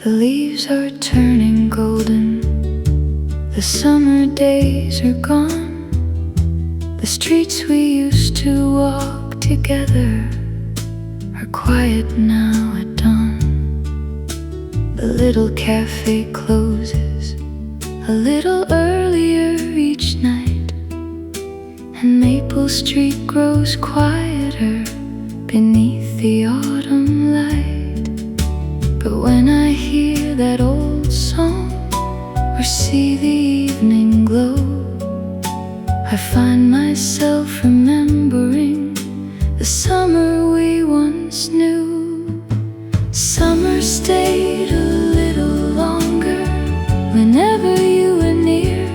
The leaves are turning golden, the summer days are gone. The streets we used to walk together are quiet now at dawn. The little cafe closes a little earlier each night, and Maple Street grows quieter beneath the autumn light. But when I hear that old song or see the evening glow, I find myself remembering the summer we once knew. Summer stayed a little longer whenever you were near.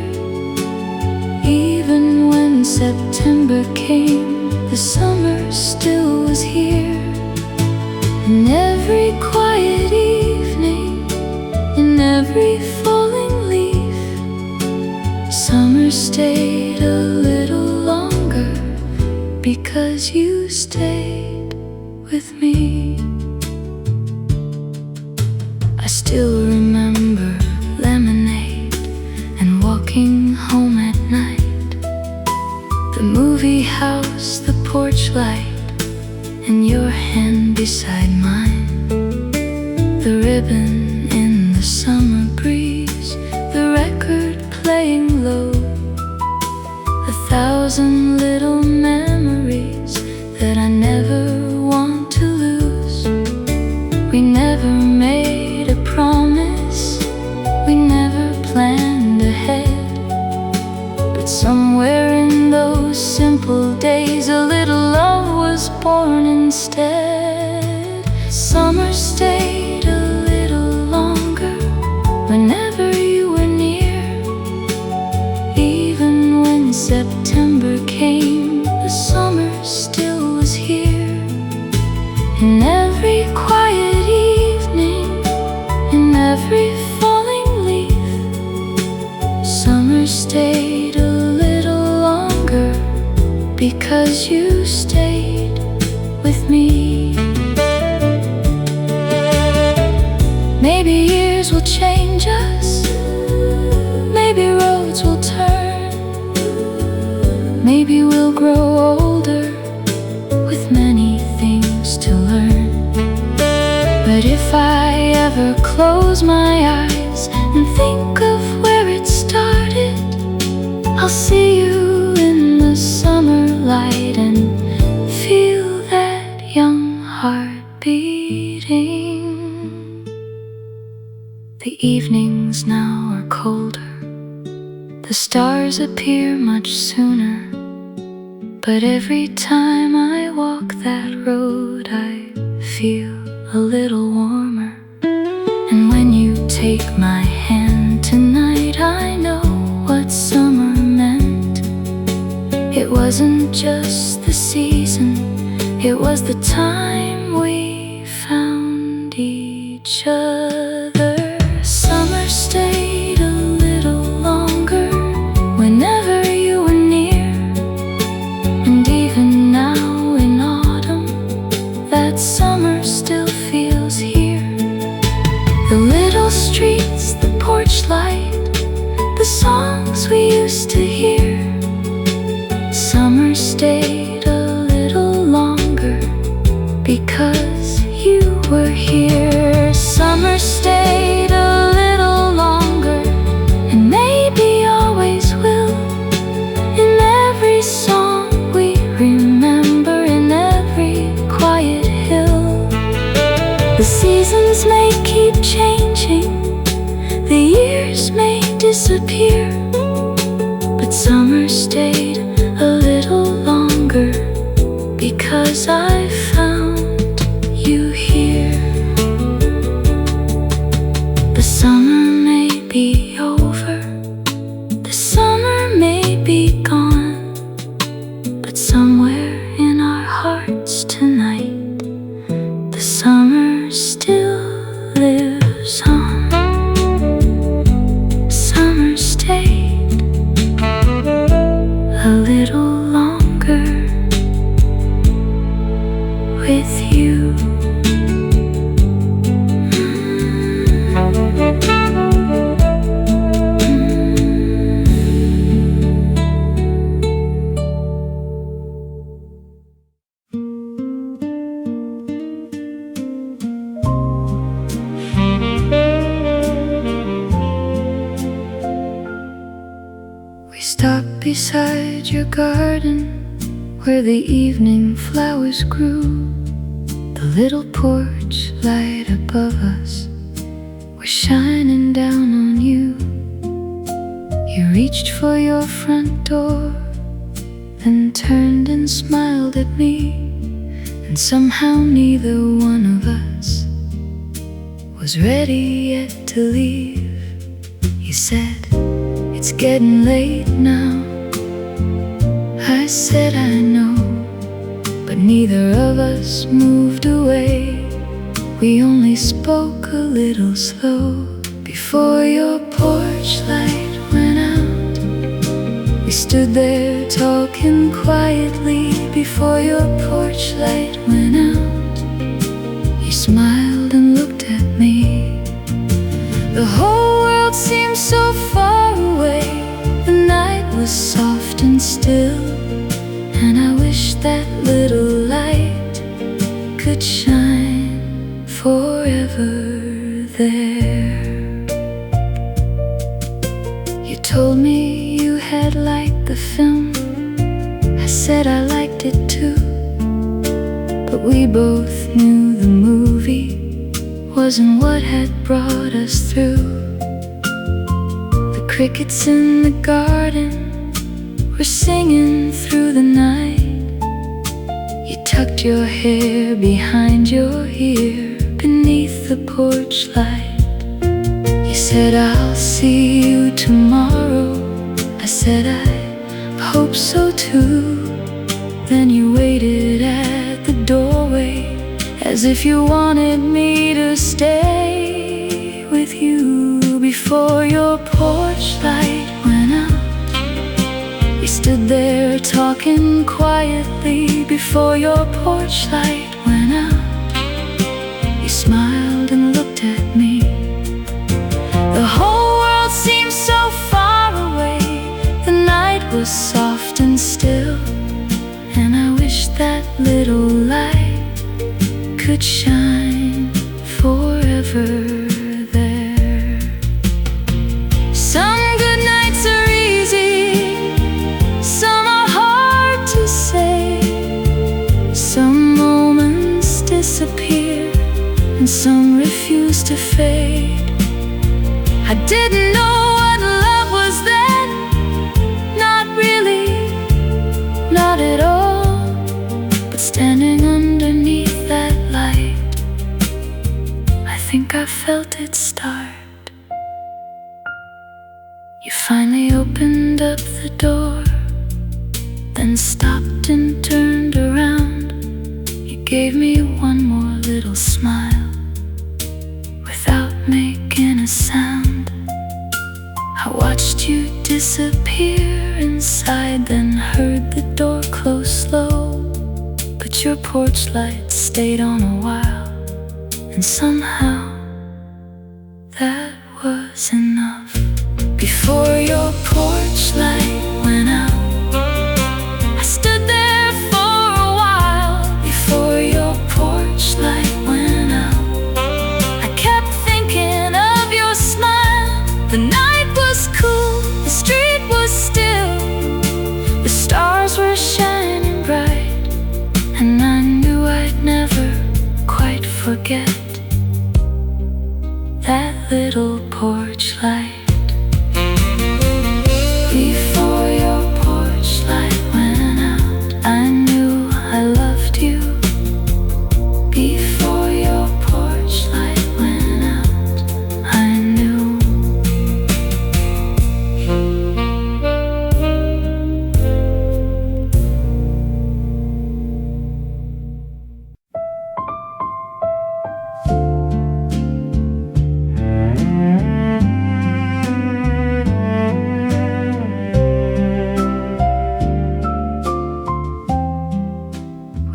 Even when September came, the summer still was here. In every quiet evening, in every falling leaf, summer stayed a little longer because you stayed with me. I still remember lemonade and walking home at night, the movie house, the porch light, and your hand beside mine, the ribbon in the summer breeze, the record playing low, 1,000 little memories that I never want to lose. We never made a promise, we never planned ahead, but somewhere in those simple days a little love was born instead. Summer stayed a little longer whenever you were near. Even when September came, the summer still was here. In every quiet evening, in every falling leaf, summer stayed a little longer because you stayed with me. Maybe years will change us, maybe roads will turn, maybe we'll grow older with many things to learn. But if I ever close my eyes and think of where it started, I'll see you in the summer light and feel that young heart beating. The evenings now are colder, the stars appear much sooner, but every time I walk that road I feel a little warmer. And when you take my hand tonight, I know what summer meant. It wasn't just the season, it was the time we found each other. Summer stayed a little longer whenever you were near. And even now in autumn, that summer still feels here. The little streets, the porch light, the songs we used to hear. Summer stayed a little longer because you were here. Summer stayed a little longer, and maybe always will. In every song we remember, in every quiet hill. The seasons may keep changing, the years may disappear, but summer stayed a little longer because I found you here. The summer may be over, the summer may be gone, but somewhere in our hearts tonight, the summer still lives on. Summer stayed a little longer with you. beside your garden, where the evening flowers grew. The little porch light above us was shining down on you. You reached for your front door, then turned and smiled at me, and somehow neither one of us was ready yet to leave. You said, "It's getting late now." I said, "I know," but neither of us moved away. We only spoke a little slow. Before your porch light went out, we stood there talking quietly. Before your porch light went out, you smiled and looked at me. The whole world seemed so far away. The night was soft and still, and I wish that little light could shine forever there. You told me you had liked the film. I said I liked it too, but we both knew the movie wasn't what had brought us through. The crickets in the garden were singing through the night. You tucked your hair behind your ear beneath the porch light. You said, "I'll see you tomorrow." I said, "I hope so too." Then you waited at the doorway, as if you wanted me to stay with you. Before your porch light went out, we stood there talking quietly. Before your porch light went out, you smiled and looked at me. The whole world seemed so far away. The night was soft and still, and I wish that little light could shine forever there. Some good nights are easy, some are hard to say. Some moments disappear, and some refuse to fade. I didn't know what love was then, not really, not at all. But standing underneath that light, I think I felt it start. You finally opened up the door, then stopped and turned around. You gave me one more little smile without making a sound. I watched you disappear inside, then heard the door close slow. But your porch light stayed on a while, and somehow that was enough. Before your porch light went out, I stood there for a while. Before your porch light went out, I kept thinking of your smile. The night was cool, the street was still, the stars were shining bright, and I knew I'd never quite forget that little porch light. Before your porch light went out, I knew I loved you. Before your porch light went out, I knew.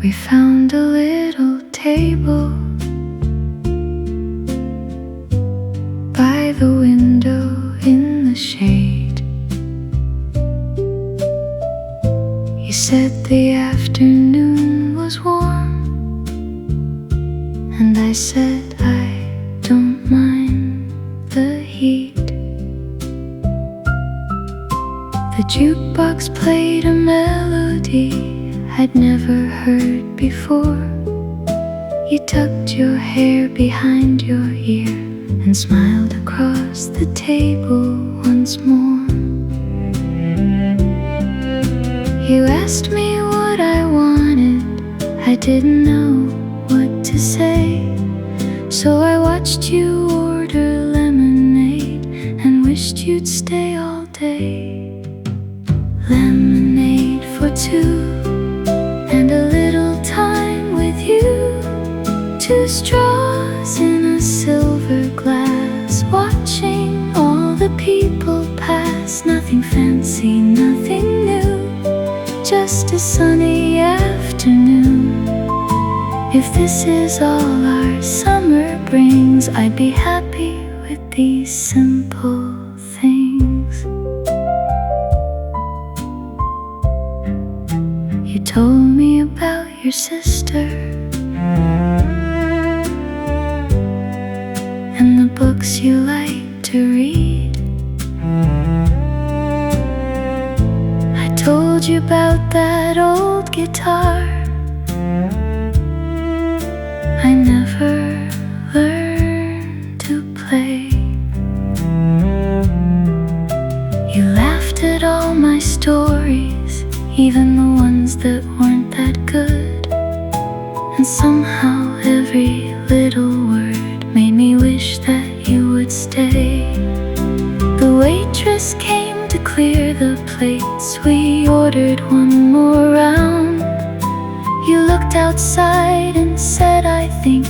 We found a little table by the window in the shade. You said the afternoon was warm, and I said I don't mind the heat. The Jukebox played a melody I'd never heard before. You tucked your hair behind your ear and smiled across the table once more. You asked me what I wanted, I didn't know what to say. So I watched you order lemonade and wished you'd stay all day. Lemonade for two and a little time with you. Two straws in a silver glass, watching all the people pass. Nothing fancy, nothing new, just a sunny afternoon. If this is all our summer brings, I'd be happy with these simple things. You told me about your sister and the books you like to read. I told you about that old guitar I never learned to play. You laughed at all my stories, even the ones that weren't that good. And somehow every little word made me wish that you would stay. The waitress came to clear the plates, we ordered one more round. You looked outside and said, I think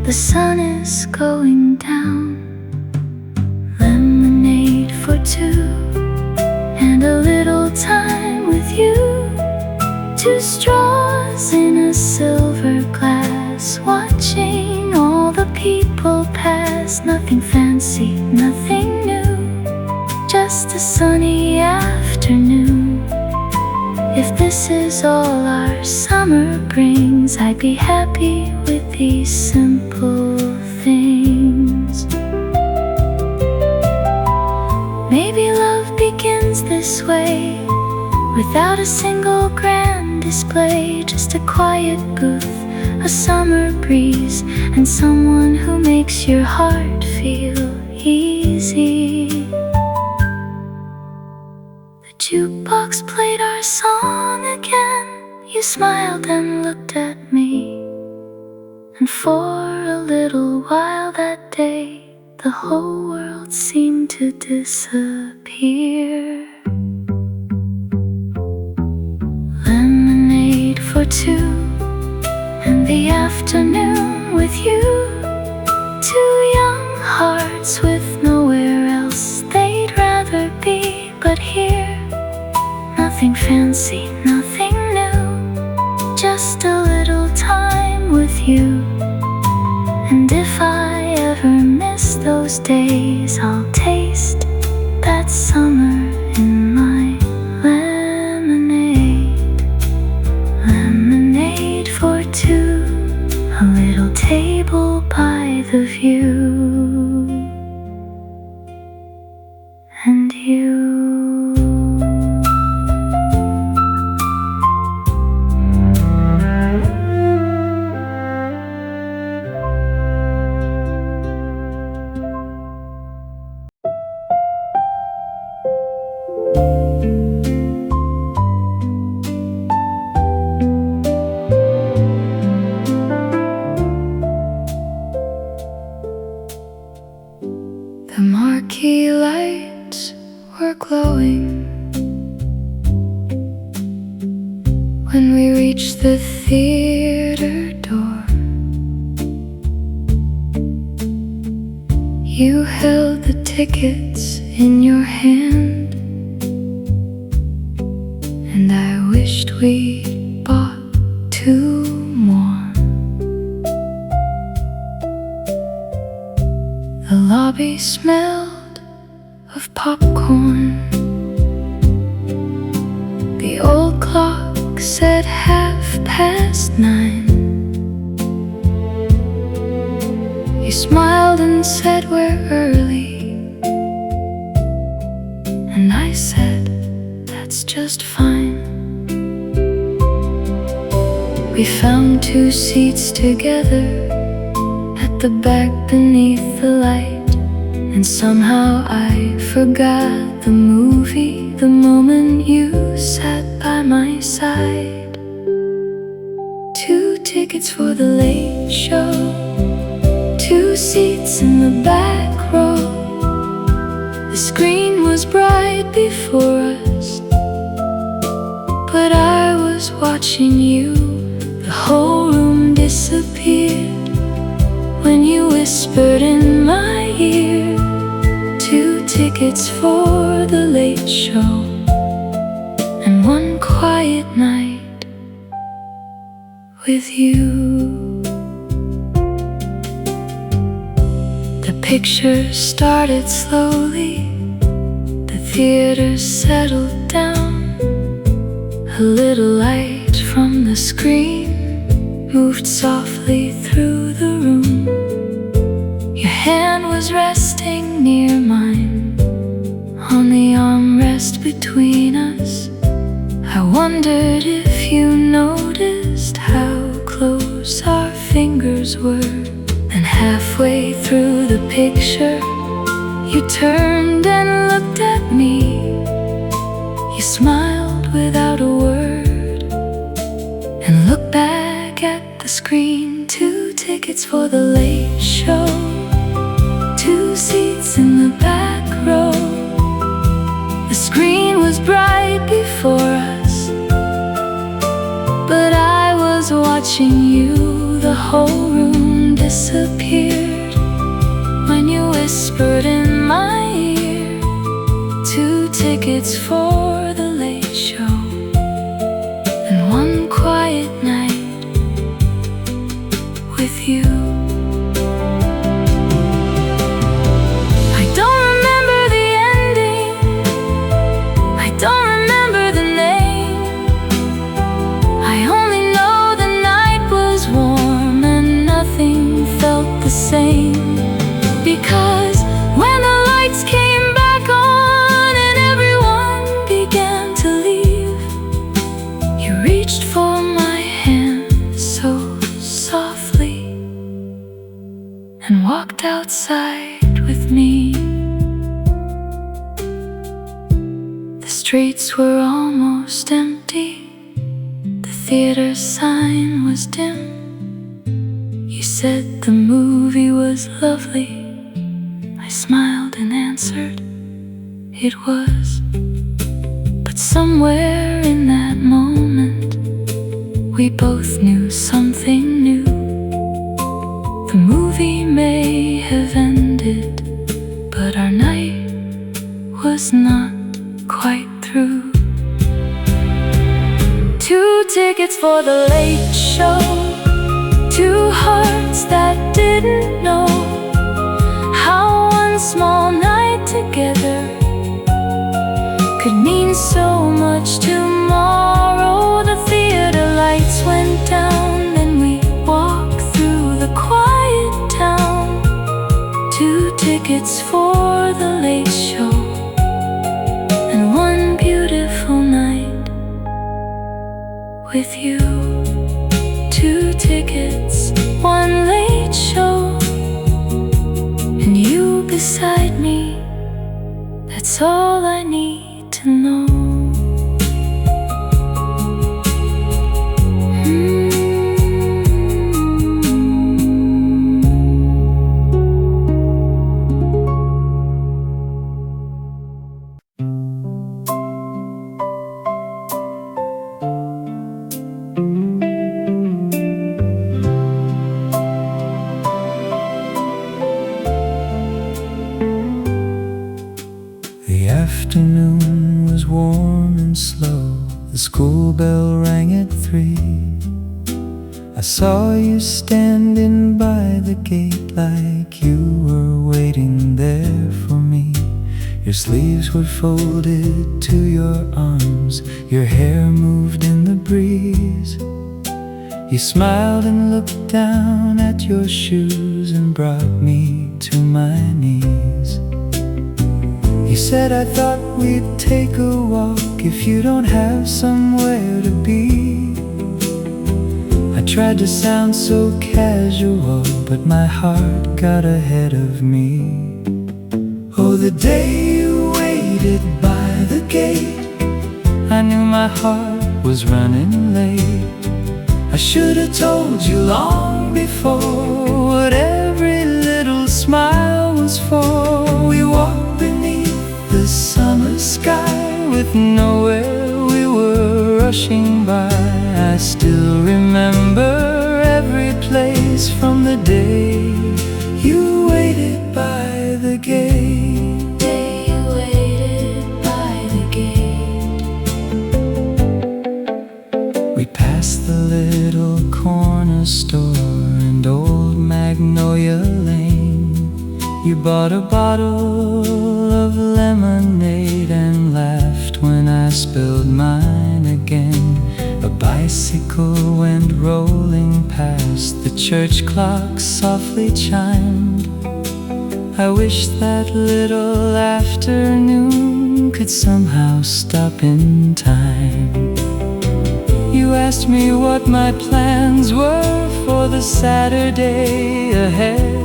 the sun is going down. Lemonade for two and a little time with you. Two straws in a silver glass, watching all the people pass. Nothing fancy, nothing new, just a sunny afternoon. If this is all our summer brings, I'd be happy with these simple things. Maybe love begins this way, without a single grand display. Just a quiet booth, a summer breeze, and someone who makes your heart feel easy. The jukebox played our song again. You smiled and looked at me, and for a little while that day, the whole world seemed to disappear. Lemonade for two and the afternoon with you. Two young hearts with nowhere else they'd rather be but here. Nothing fancy, nothing new, just a little time with you. And if I ever miss those days, I'll taste that summer in my lemonade. Lemonade for two, a little table by the view, and you. The marquee lights were glowing when we reached the theater door. You held the tickets in your hand, and I wished we'd bought two more. The lobby smelled of popcorn. The old clock said 9:30. You smiled and said we're early, and I said, just fine. We found 2 seats together at the back beneath the light, and somehow I forgot the movie the moment you sat by my side. 2 tickets for the late show, 2 seats in the back row. The screen was bright before us, but I was watching you. The whole room disappeared when you whispered in my ear, 2 tickets for the late show and 1 quiet night with you. The picture started slowly, the theater settled down. A little light from the screen moved softly through the room. Your hand was resting near mine on the armrest between us. I wondered if you noticed how close our fingers were. Then halfway through the picture, you turned and looked at me. You smiled without a word and looked back at the screen. 2 tickets for the late show, 2 seats in the back row. The screen was bright before us, but I was watching you. The whole room disappeared when you whispered in my ear, 2 tickets for the late show and 1 quiet night with you. I don't remember the ending, I don't remember the name. I only know the night was warm and nothing felt the same. Because when the lights came back on and everyone began to leave, you reached for my hand so softly and walked outside with me. The streets were almost empty, the theater sign was dim. You said the movie was lovely. I smiled and answered, it was. But somewhere in that moment, we both knew something new. The movie may have ended, but our night was not quite through. 2 tickets for the late show, 2 hearts that didn't know how one small night together could mean so much tomorrow. The theater lights went down and we walked through the quiet town. 2 tickets for the late show and 1 beautiful night with you. 2 tickets, 1 late show, and you beside me. That's all I need to know. The afternoon was warm and slow. The school bell rang at 3. I saw you standing by the gate like you were waiting there for me. Your sleeves were folded to your arms, your hair moved in the breeze. You smiled and looked down at your shoes and brought me to my knees. You said, I thought we'd take a walk if you don't have somewhere to be. I tried to sound so casual, but my heart got ahead of me. Oh, the day you waited by the gate, I knew my heart was running late. I should have told you long before what every little smile was for. We walked beneath the summer sky with nowhere we were rushing by. I still remember every place from the day you waited by the gate. We passed the little corner store and old Magnolia Lane. You bought a bottle of lemonade and laughed when I spilled mine again. A bicycle went rolling past, the church clock softly chimed. I wish that little afternoon could somehow stop in time. You asked me what my plans were for the Saturday ahead.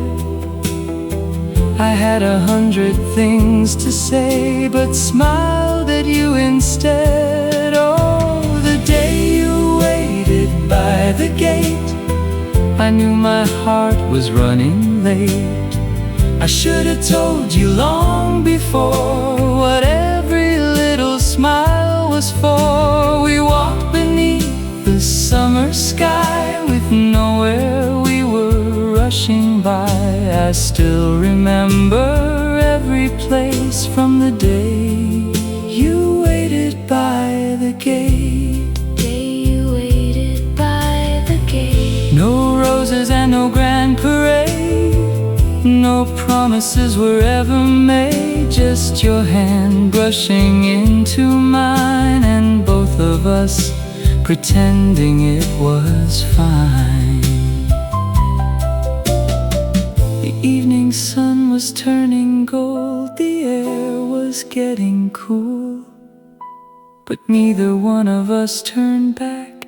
I had 100 things to say, but smiled at you instead. Oh, the day you waited by the gate, I knew my heart was running late. I should have told you long before what every little smile was for. We walked beneath the summer sky with nowhere we were rushing by. I still remember every place from the day you waited by the gate. You waited by the gate. No roses and no grand parade, no promises were ever made. Just your hand brushing into mine, and both of us pretending it was fine. The evening sun was turning gold, the air was getting cool, but neither one of us turned back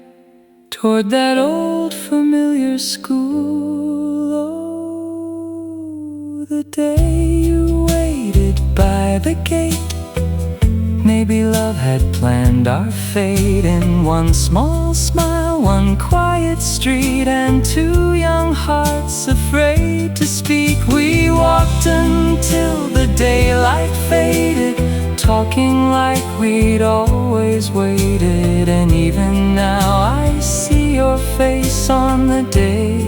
toward that old familiar school. Oh, the day you waited by the gate, maybe love had planned our fate in one small smile, one quiet street, and two young hearts afraid to speak. We walked until the daylight faded, talking like we'd always waited. And even now I see your face on the day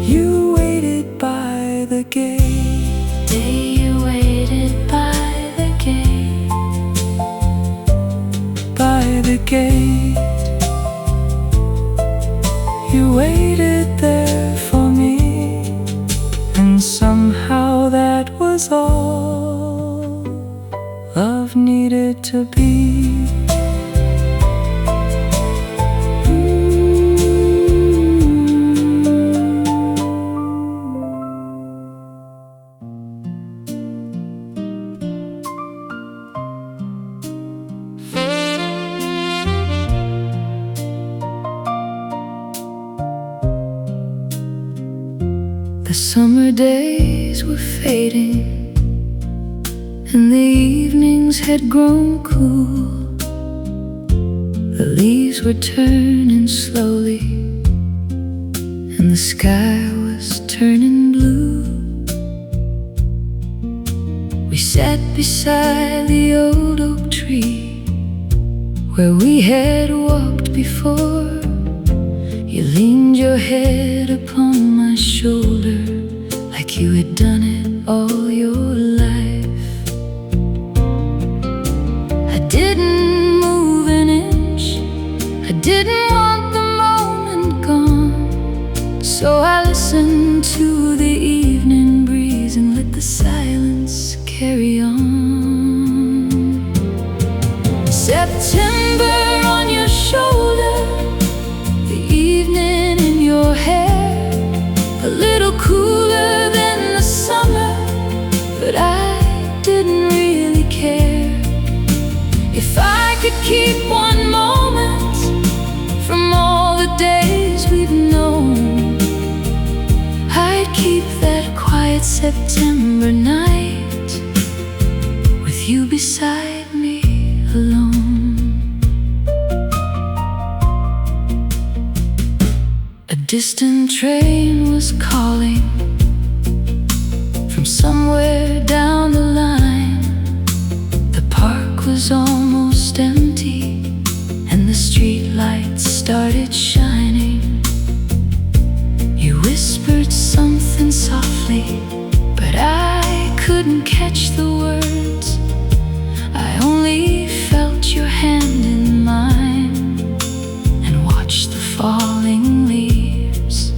you waited by the gate. Day you waited by the gate. By the gate, you waited there for me, and somehow that was all love needed to be. The summer days were fading, and the evenings had grown cool. The leaves were turning slowly, and the sky was turning blue. We sat beside the old oak tree where we had walked before. You leaned your head upon my shoulder like you had done it all your life. I didn't move an inch, I didn't want the moment gone, so I listened to the evening breeze and let the silence carry on. September on your shoulder, the evening in your hair, a little cooler than the summer, but I didn't really care. If I could keep one moment from all the days we've known, I'd keep that quiet September night with you beside me alone. A distant train was calling from somewhere down the line. The park was almost empty and the streetlights started shining. You whispered something softly, but I couldn't catch the words. I only felt your hand in mine and watched the falling leaves.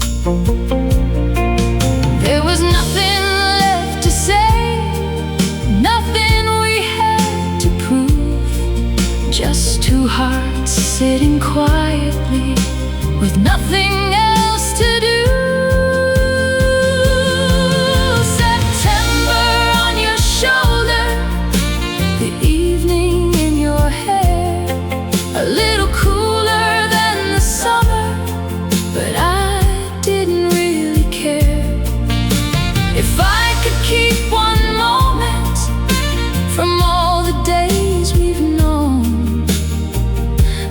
There was nothing left to say, nothing we had to prove, just two hearts sitting quietly with nothing else to do. September on your shoulder, the evening in your hair, a little cooler than the summer, but I didn't really care. If I could keep one moment from all the days we've known,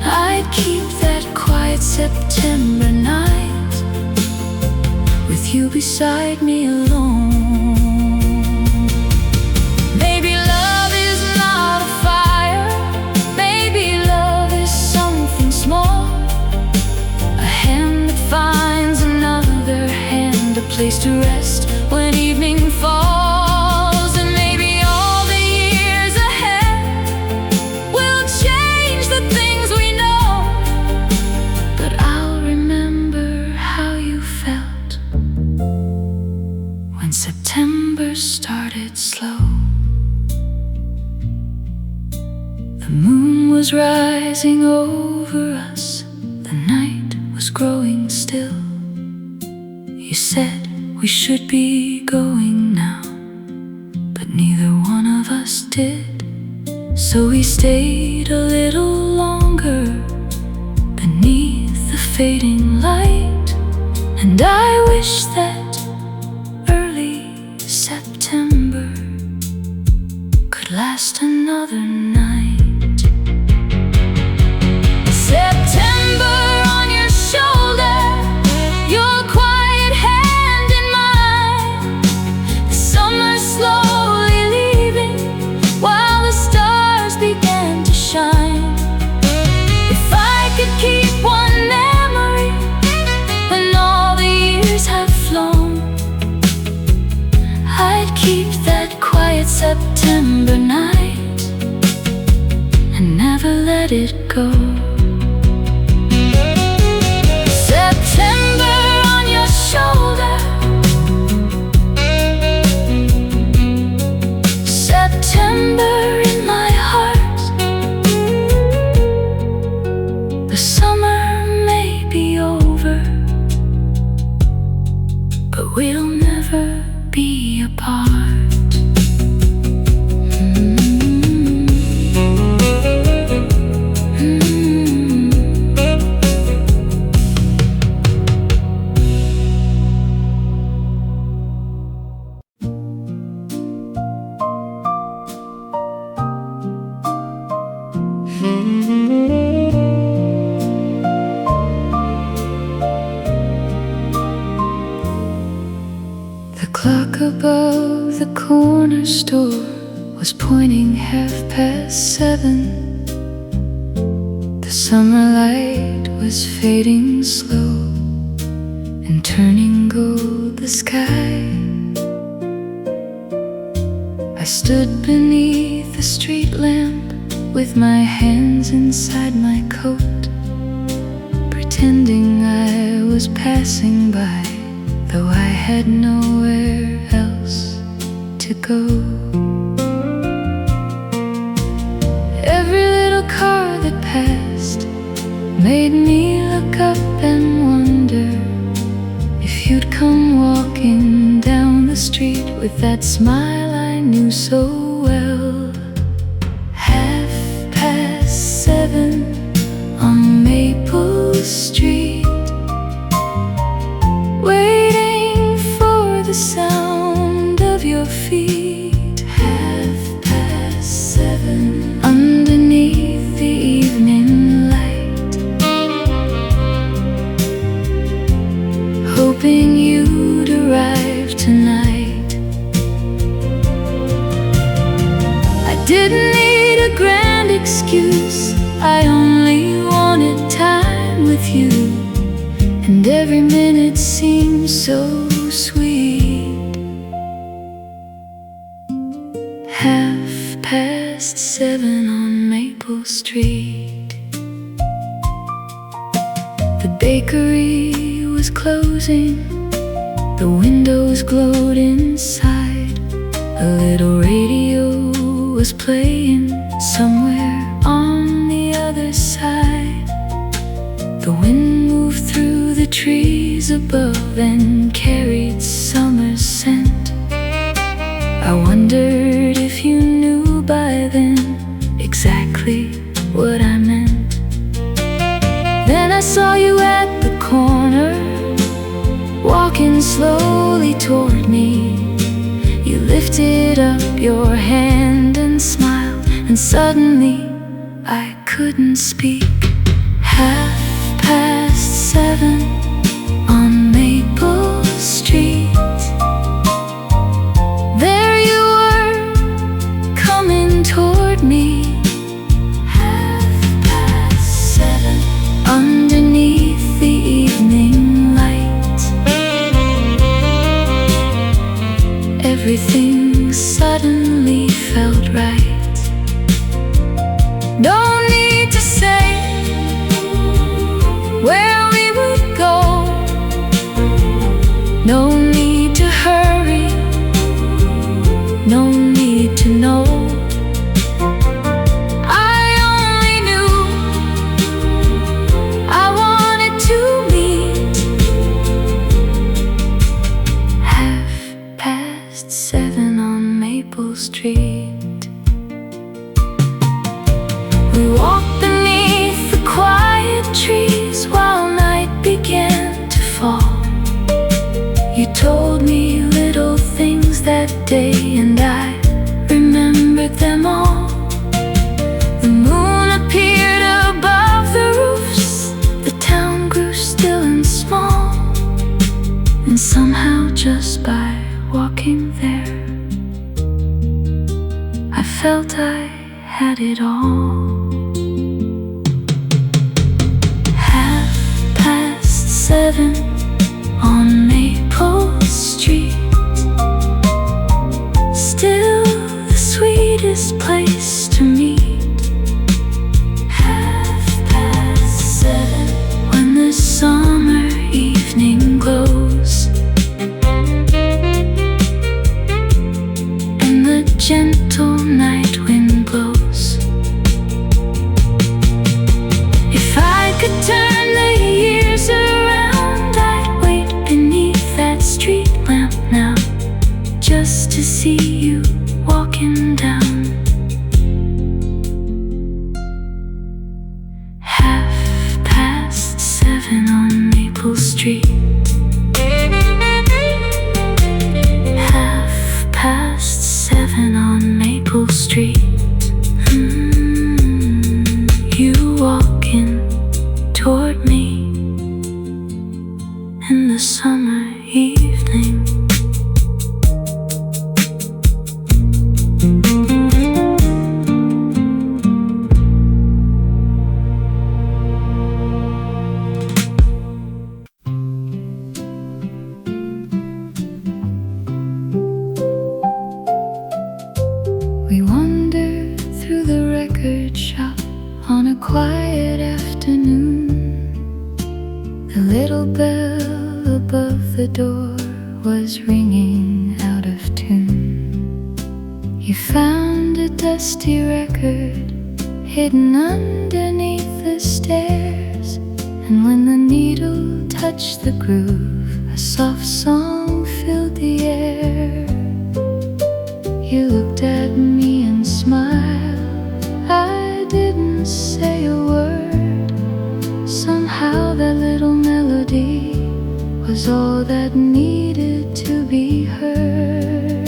I'd keep that quiet September night with you beside me alone. Maybe love is not a fire, maybe love is something small, a hand that finds another hand, a place to rest when evening falls. And maybe all the years ahead will change the things we know, but I'll remember how you felt when September started slow. The moon was rising over us, the night was growing still. You said we should be going now, but neither one of us did. So we stayed a little longer beneath the fading light, and I wish that early September could last another night. September on your shoulder, your quiet hand in mine, the summer slowly leaving while the stars began to shine. If I could keep one memory when all the years have flown, I'd keep that quiet September night and never let it go. September on your shoulder, September in my heart. The summer may be over, but we'll never be apart. The clock above the corner store was pointing 7:30. The summer light was fading slow and turning gold the sky. I stood beneath the street lamp with my hands inside my coat, pretending I was passing by, though I had nowhere else to go. Every little car that passed made me look up and wonder if you'd come walking down the street with that smile I knew so well. 7:30, street, waiting for the sound of your feet. 7:30 underneath the evening light, hoping you'd arrive tonight. I didn't need a grand excuse, I only wanted time with you, and every minute seemed so sweet. 7:30 on Maple Street. The bakery was closing, the windows glowed inside. A little radio was playing somewhere on the other side. The wind moved through the trees above and carried summer's scent. I wondered if you knew by then exactly what I meant. Then I saw you at the corner, walking slowly toward me. You lifted up your hand and smiled, and suddenly I couldn't speak. 7:30 on Maple Street. There you were, coming toward me. 7:30 underneath the evening light. Everything suddenly felt right. No need to say where we would go, no need to hurry, no need to know. I only knew I wanted to meet. 7:30 on Maple Street. We walked beneath the quiet trees while night began to fall. You told me little things that day, and I remembered them all. The moon appeared above the roofs, the town grew still and small, and somehow just by walking there, I felt I had it all. 7:30 on Maple Street. Still the sweetest place to meet. 7:30 when the summer evening glows, and the gentle night wind blows. If I could turn the years around, I'd wait beneath that street lamp now, just to see you walking down. 7:30 on Maple Street. 7:30 on Maple Street. You walking toward me in the summer evening. We wandered through the record shop on a quiet afternoon. The little bell above the door was ringing out of tune. You found a dusty record hidden underneath the stairs, and when the needle touched the groove, a soft song filled the air. You looked at me and smiled. I didn't say a word. Somehow that was all that needed to be heard.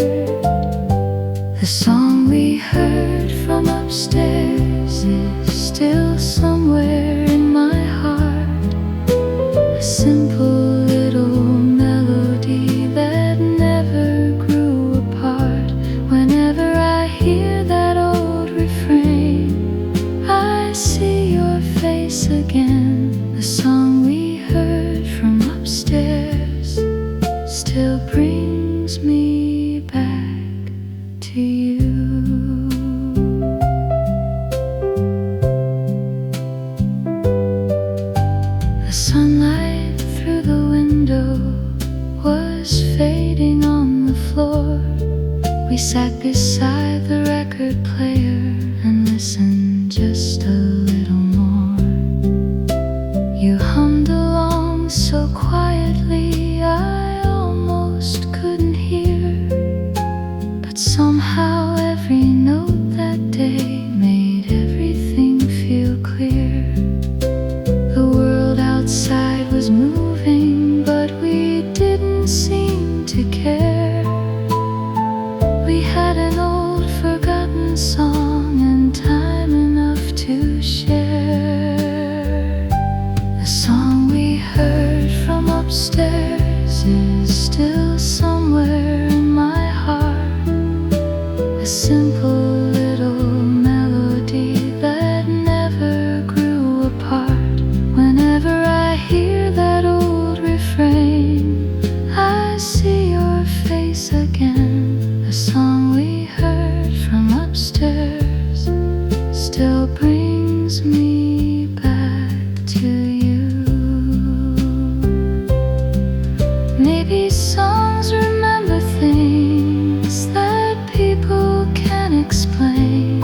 The song we heard from upstairs is still somewhere in my heart, a simple little melody that never grew apart. Whenever I hear that old refrain, I see your face again. The song we heard from upstairs still brings me back to you. The sunlight through the window was fading on the floor. We sat beside the record player and listened just a little more. You hummed along so quietly I almost couldn't hear, but somehow every note that day made everything feel clear. The world outside was moving, but we didn't seem to care. We had an old forgotten song and time enough to share. The song we heard from upstairs is still somewhere in my heart, a simple little melody that never grew apart. Whenever I hear that old refrain, I see your face again. The song we heard from upstairs still brings me back to you. Maybe songs remember things that people can't explain.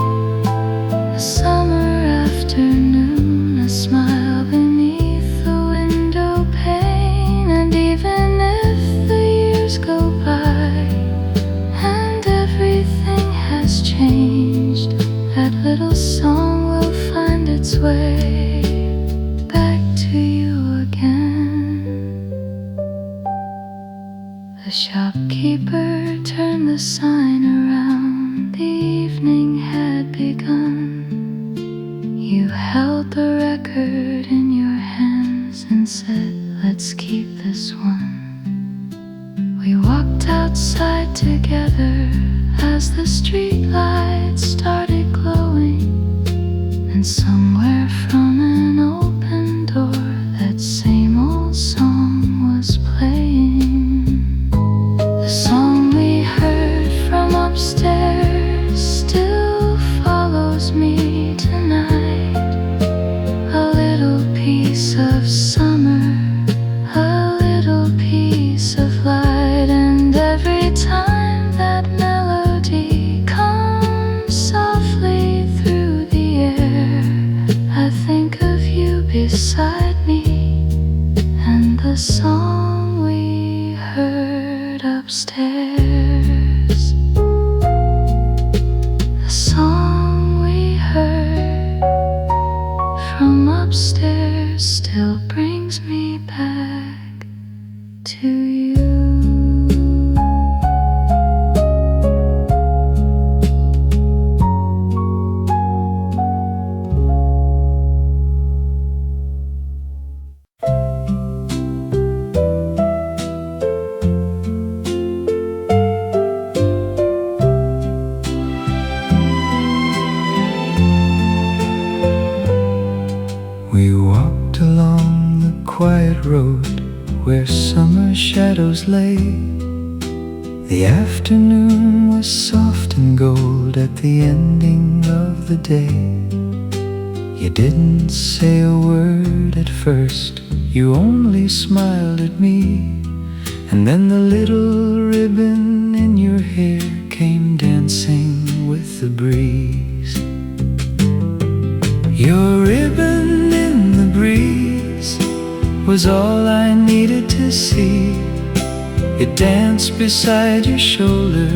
A summer afternoon, a smile beneath the window pane. And even if the years go by and everything has changed, that little song will find its way back to you again. The shopkeeper turned the sign around. The evening had begun. You held the record in your hands and said, "Let's keep this one." We walked outside together as the streetlights started glowing, and somewhere from an open door that same old song was playing. The song we heard from upstairs still follows me tonight. A little piece of summer, a little piece of light. And every time that melody comes softly through the air, I think of you beside me and the song we heard upstairs. The song we heard from upstairs still brings me back to you. We walked along the quiet road where summer shadows lay. The afternoon was soft and gold at the ending of the day. You didn't say a word at first, you only smiled at me. And then the little ribbon in your hair came dancing with the breeze. Your ribbon in the breeze was all I needed to see. It danced beside your shoulder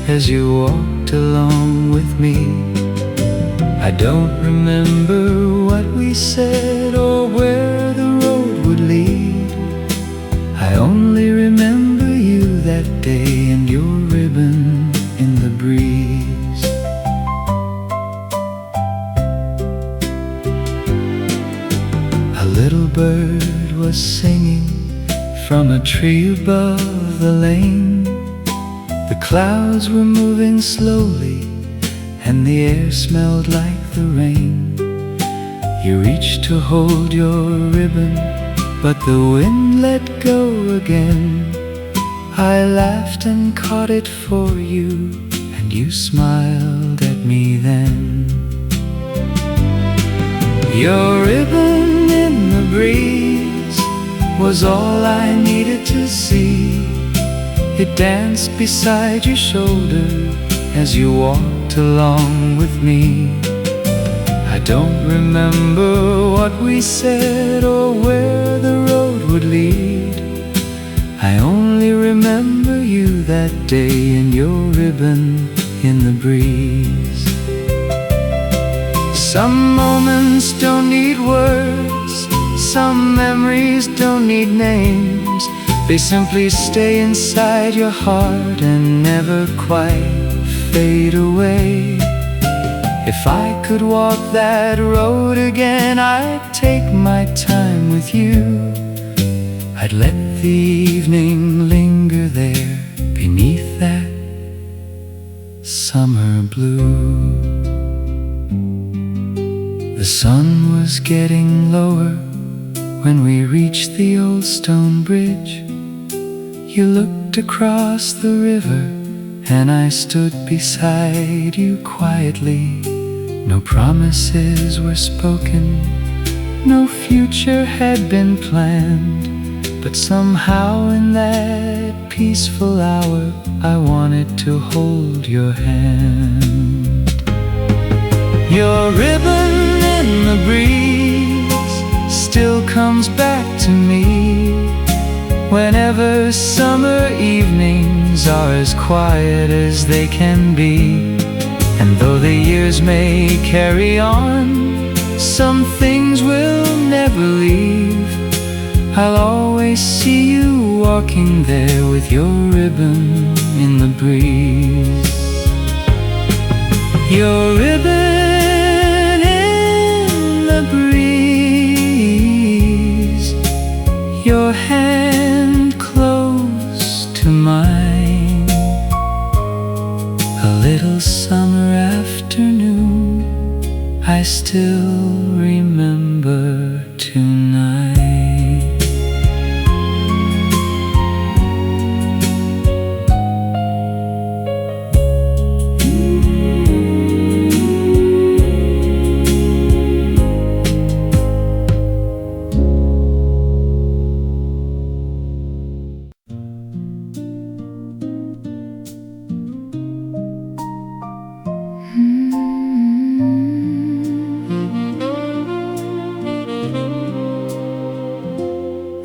as you walked along with me. I don't remember what we said or where the road would lead. I only singing from a tree above the lane. The clouds were moving slowly, and the air smelled like the rain. You reached to hold your ribbon, but the wind let go again. I laughed and caught it for you, and you smiled at me then. Your ribbon in the breeze was all I needed to see. It danced beside your shoulder as you walked along with me. I don't remember what we said or where the road would lead. I only remember you that day and your ribbon in the breeze. Some moments don't need words, some memories don't need names. They simply stay inside your heart and never quite fade away. If I could walk that road again, I'd take my time with you. I'd let the evening linger there beneath that summer blue. The sun was getting lower when we reached the old stone bridge. You looked across the river, and I stood beside you quietly. No promises were spoken, no future had been planned, but somehow in that peaceful hour I wanted to hold your hand. Your ribbon in the breeze still comes back to me whenever summer evenings are as quiet as they can be. And though the years may carry on, some things will never leave. I'll always see you walking there with your ribbon in the breeze. Your ribbon in the breeze, your hand close to mine. A little summer afternoon I still remember tonight.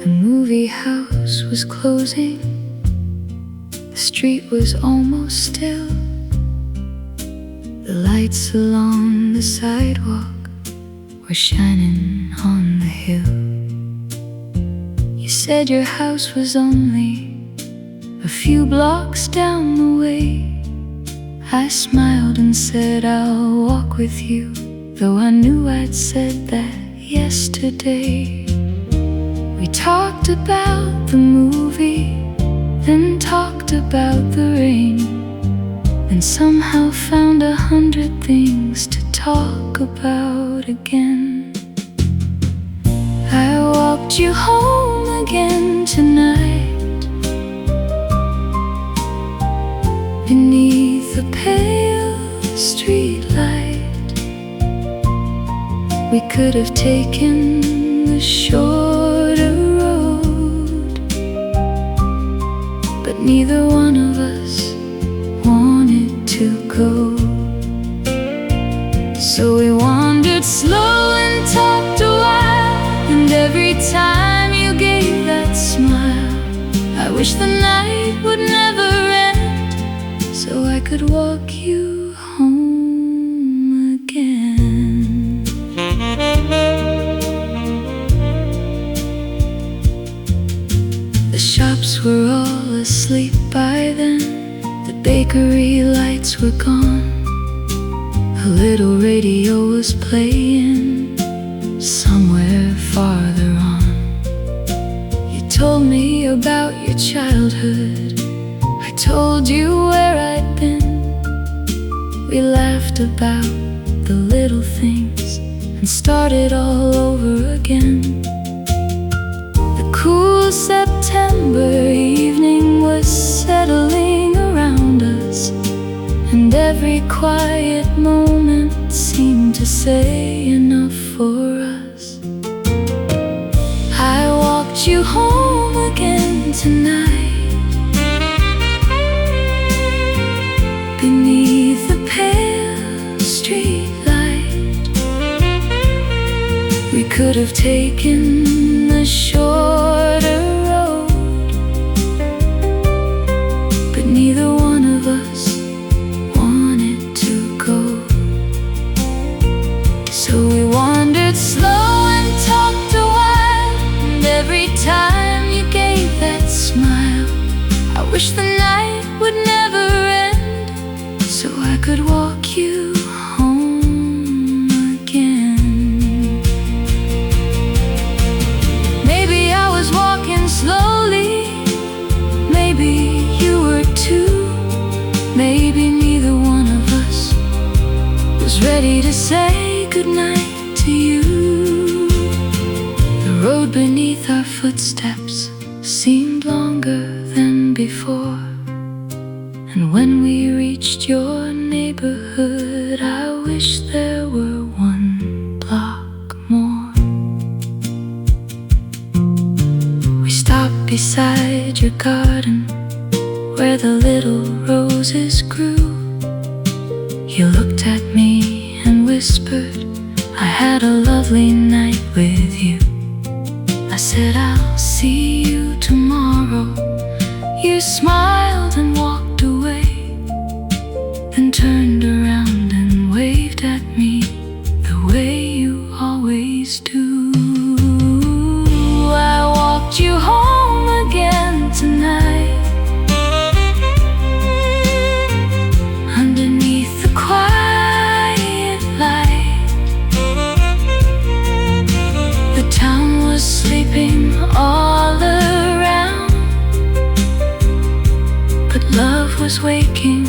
The movie house was closing, the street was almost still. The lights along the sidewalk were shining on the hill. You said your house was only a few blocks down the way. I smiled and said I'll walk with you, though I knew I'd said that yesterday. We talked about the movie, then talked about the rain, and somehow found 100 things to talk about again. I walked you home again tonight, beneath a pale streetlight. We could have taken the shorter road, but neither one of us wanted to go. So we wandered slow and talked a while, and every time you gave that smile, I wish the night would never end, so I could walk you home again. The shops were all asleep by then, the bakery lights were gone. A little radio was playing somewhere farther on. about your childhood. I told you where I'd been. We laughed about the little things and started all over again. The cool September evening was settling around us, and every quiet moment seemed to say enough for us. I walked you home again tonight, beneath the pale streetlight. We could have taken the shorter road, but neither one of us wanted to go. So we wandered slow and talked a while, and every time you gave that smile, I wish the night would never end, so I could walk you home again. Maybe I was walking slowly, maybe you were too. Maybe neither one of us was ready to say goodnight to you. The road beneath our footsteps seemed longer than before, and when we reached your neighborhood, I wish there were one block more. We stopped beside your garden where the little roses grew. You looked at me and whispered, I had a lovely night with you. I said, I'll see you tomorrow. You smiled and walked away, then turned around and waved at me the way you always do. I walked you home again tonight, underneath the quiet light. The town was sleeping all around, but love was waking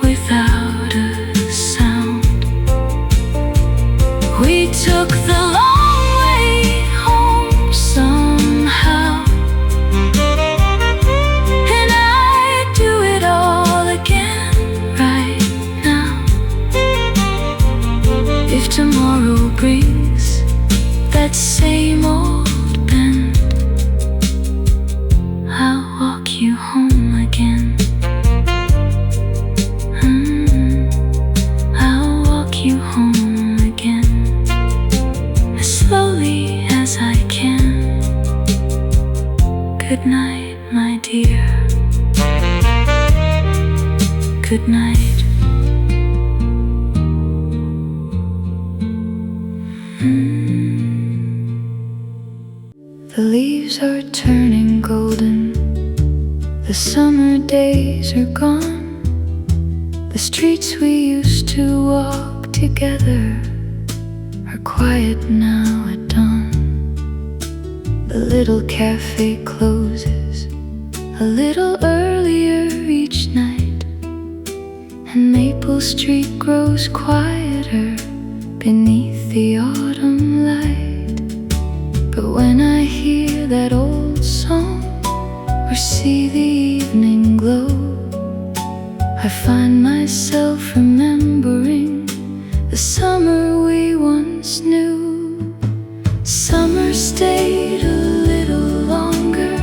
without a sound. We took the long way home somehow, and I'd do it all again right now. If tomorrow brings that same old bend, I'll walk you home again. I'll walk you home again, as slowly as I can. Good night, my dear. Good night. The leaves are turning golden, the summer days are gone. The streets we used to walk together are quiet now at dawn. The little cafe closes a little earlier each night, and Maple Street grows quieter beneath the autumn light. But when I hear that old song or see the evening glow, I find myself remembering the summer we once knew. Summer stayed a little longer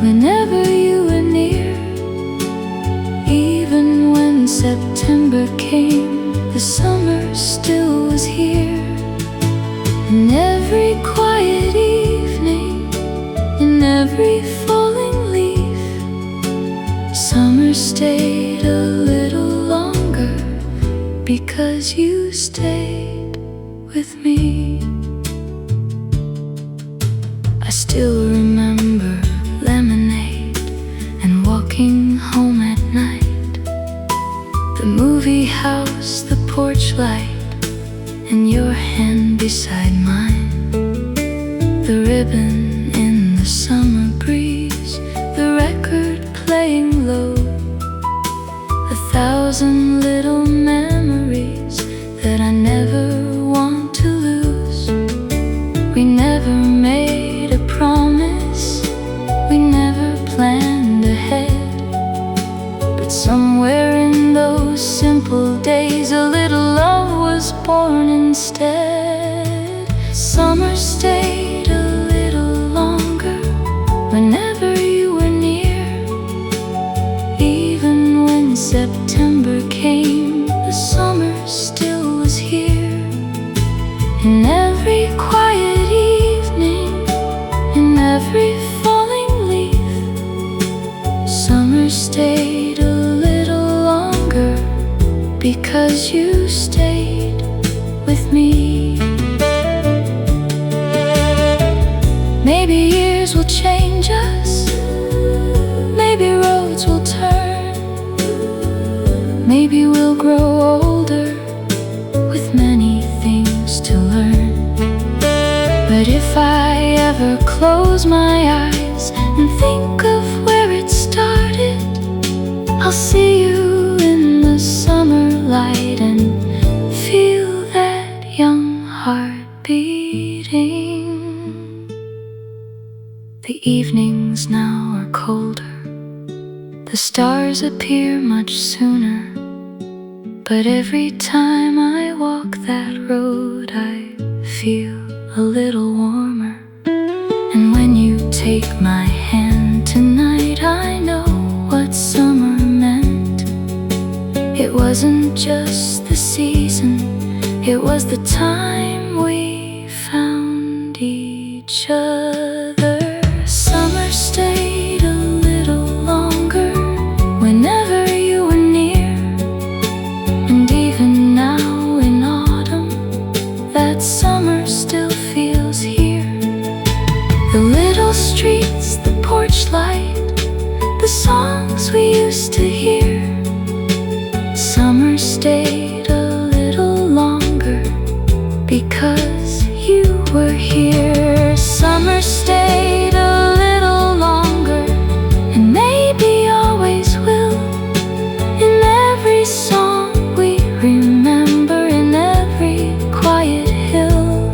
whenever you were near. Even when September came, the summer still was here. In every quiet evening, in every falling leaf, summer stayed a little longer because you stayed with me. I still remember lemonade and walking home at night, the movie house, the porch light, and your hand beside mine, the ribbon in the summer breeze, little love was born instead. Summer stayed a little longer whenever you were near. Even when September came, the summer still was here. In every quiet evening, in every falling leaf, summer stayed a little longer because you stayed with me. Maybe years will change us, maybe roads will turn, maybe we'll grow older with many things to learn. But if I ever close my eyes and think of where it started, I'll see you in the summer light and feel that young heart beating. The evenings now are colder, the stars appear much sooner, but every time I walk that road I feel a little warmer. And when you take my hand tonight, I know what summer meant. It wasn't just the season, it was the time we found each other. Summer stayed a little longer whenever you were near. And even now in autumn, that summer still feels here. The little streets, the porch light, the songs we used to hear. Summer stayed a little longer because you were here. Summer stayed a little longer, and maybe always will. In every song we remember, in every quiet hill.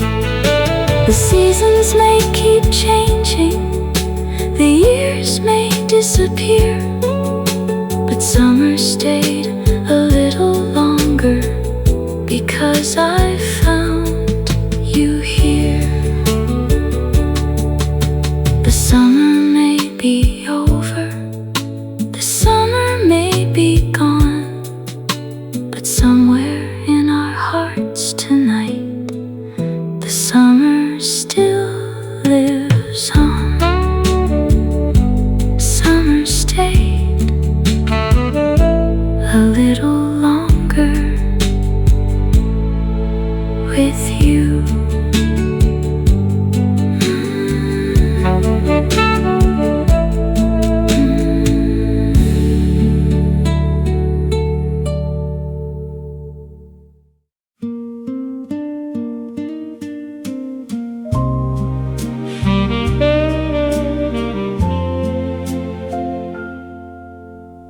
The seasons may keep changing, the years may disappear, but summer stayed a little longer because I found you here. The summer may be over, the summer may be gone, but somewhere in our hearts tonight, the summer still lives on. Summer stayed a little longer with you.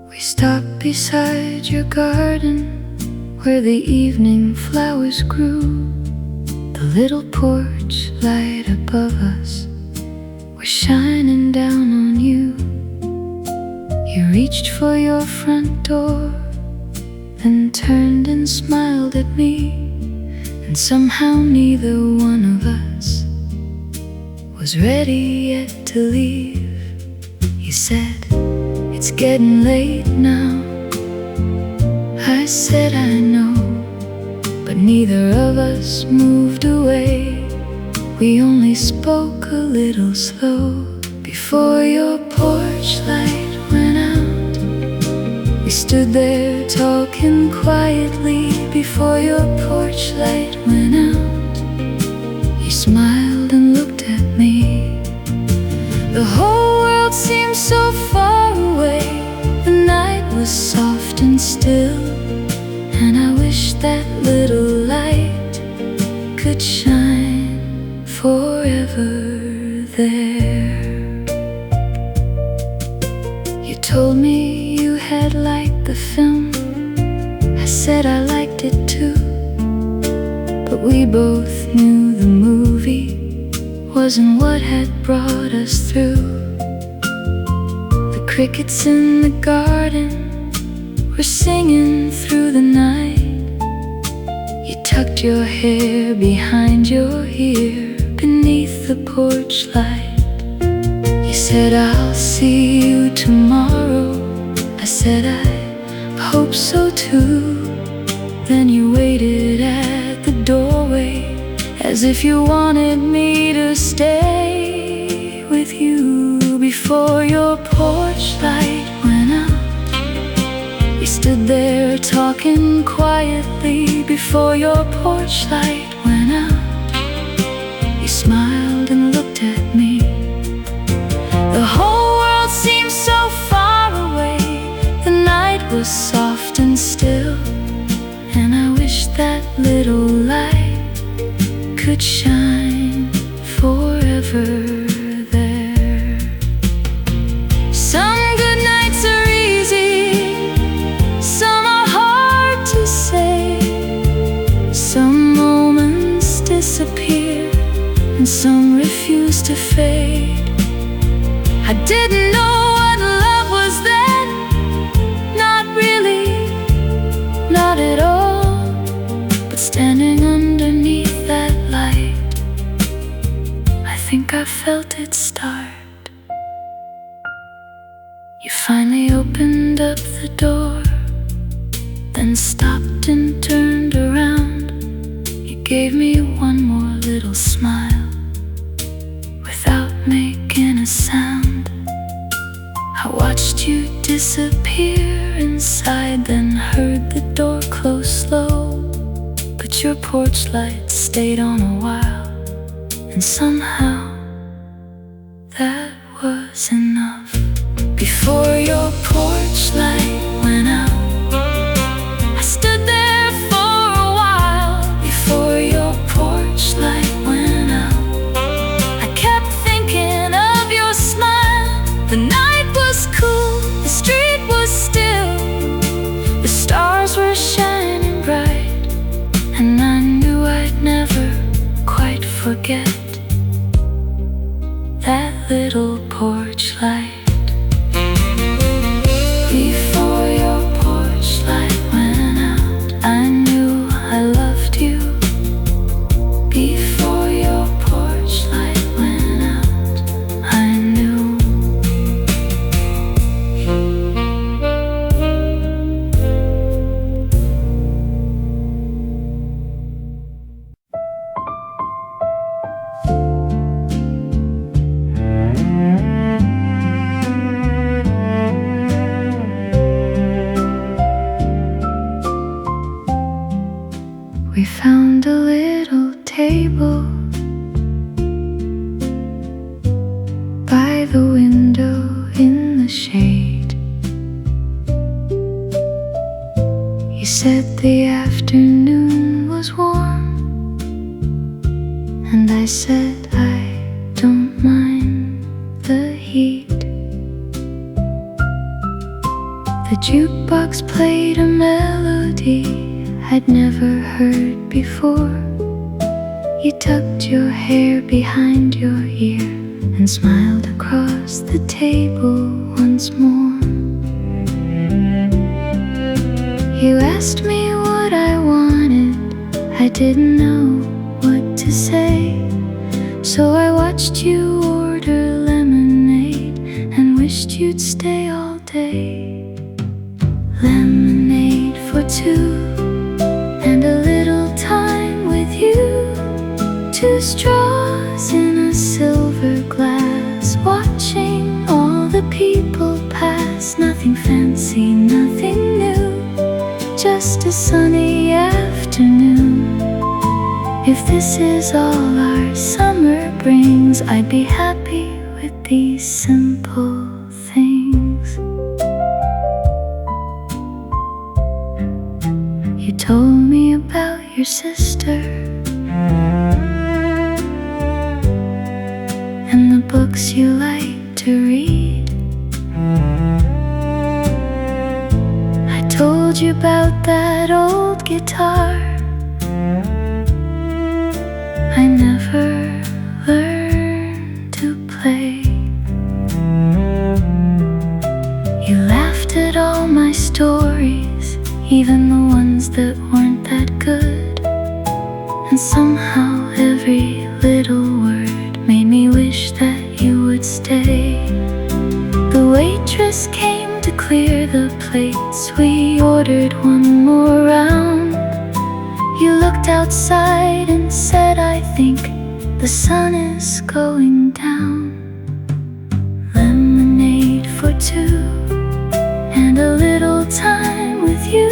We stopped beside your garden where the evening flowers grew. The little porch light above us was shining down on you. You reached for your front door, then turned and smiled at me, and somehow neither one of us was ready yet to leave. You said, "It's getting late now." I said, "I know," but neither of us moved away. We only spoke a little slow before your porch light went out. We stood there talking quietly before your porch light went out. You smiled and looked at me. The whole world seemed so far away. The night was soft and still, and I wish that little light could shine forever there. You told me you had liked the film. I said I liked it too, but we both knew the movie wasn't what had brought us through. The crickets in the garden were singing through the night, You tucked your hair behind your ear beneath the porch light. You said, I'll see you tomorrow. I said, I hope so too. Then you waited at the doorway as if you wanted me to stay with you. Before your porch light went out, we stood there talking quietly. Before your porch light went out, you smiled and looked at me. The whole world seemed so far away. The night was soft and still, and I wish that little light could shine forever there. Some good nights are easy, some are hard to say. Some moments disappear, and some refuse to fade. I didn't know what love was then, not really, not at all. But standing underneath that light, I think I felt it start. You finally opened up the door, then stopped and turned around. You gave me one more little smile without making a sound. I watched you disappear inside, then heard the door close slow. But your porch light stayed on a while, and somehow that was enough. Before your porch light went out, I stood there for a while. Before your porch light went out, I kept thinking of your smile. The night was cool, the street was still, the stars were shining bright, and I knew I'd never quite forget that little porch light. Before your porch light went out, I knew I loved you. Before your porch light went out, I knew. We found a little table by the window in the shade. You said the afternoon was warm, and I said I don't mind the heat. The jukebox played a melody I'd never heard before. You tucked your hair behind your ear and smiled across the table once more. You asked me what I wanted, I didn't know what to say. So I watched you order lemonade and wished you'd stay all day. Lemonade for two, and a little time with you. Two straws in a silver glass, watching all the people pass. Nothing fancy, nothing new, just a sunny afternoon. If this is all our summer brings, I'd be happy with these simple things. You told me about your sister and the books you like to read. I told you about that old guitar I never learned to play. You laughed at all my stories, even the ones that weren't that good. And somehow every little word made me wish that you would stay. The waitress came to clear the plates. We ordered one more round. You looked outside and said, I think the sun is going down. Lemonade for two, and a little time with you.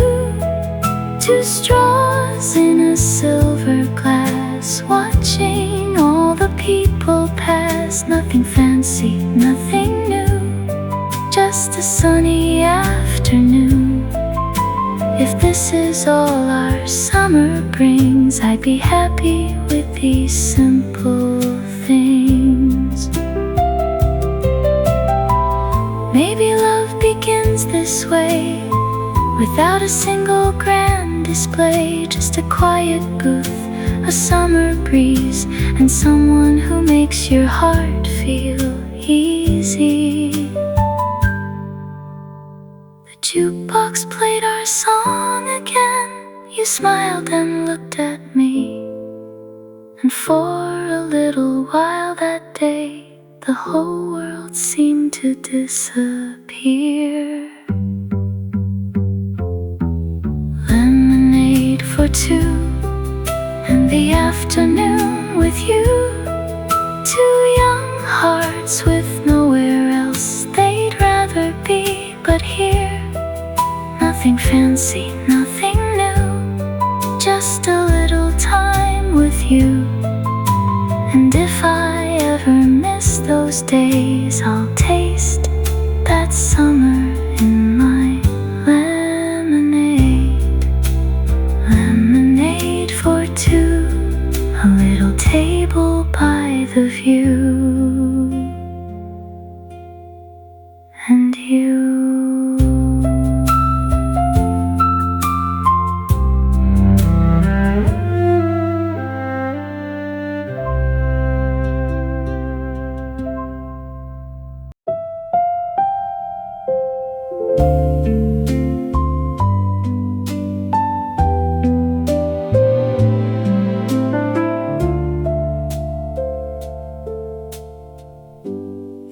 2 straws in a silver glass, watching all the people pass. Nothing fancy, nothing new, just a sunny afternoon. If this is all our summer brings, I'd be happy with these simple things. Maybe love begins this way, without a single grand display. Just a quiet booth, a summer breeze, and someone who makes your heart feel easy. The jukebox played our song again. You smiled and looked at me, and for a little while that day, the whole world seemed to disappear. Lemonade for two, and the afternoon with you. 2 young hearts with nowhere else they'd rather be but here. Nothing fancy, nothing new, just a little time with you. And if I ever miss those days, I'll taste that summer in my lemonade. Lemonade for two, a little table by the view, and you.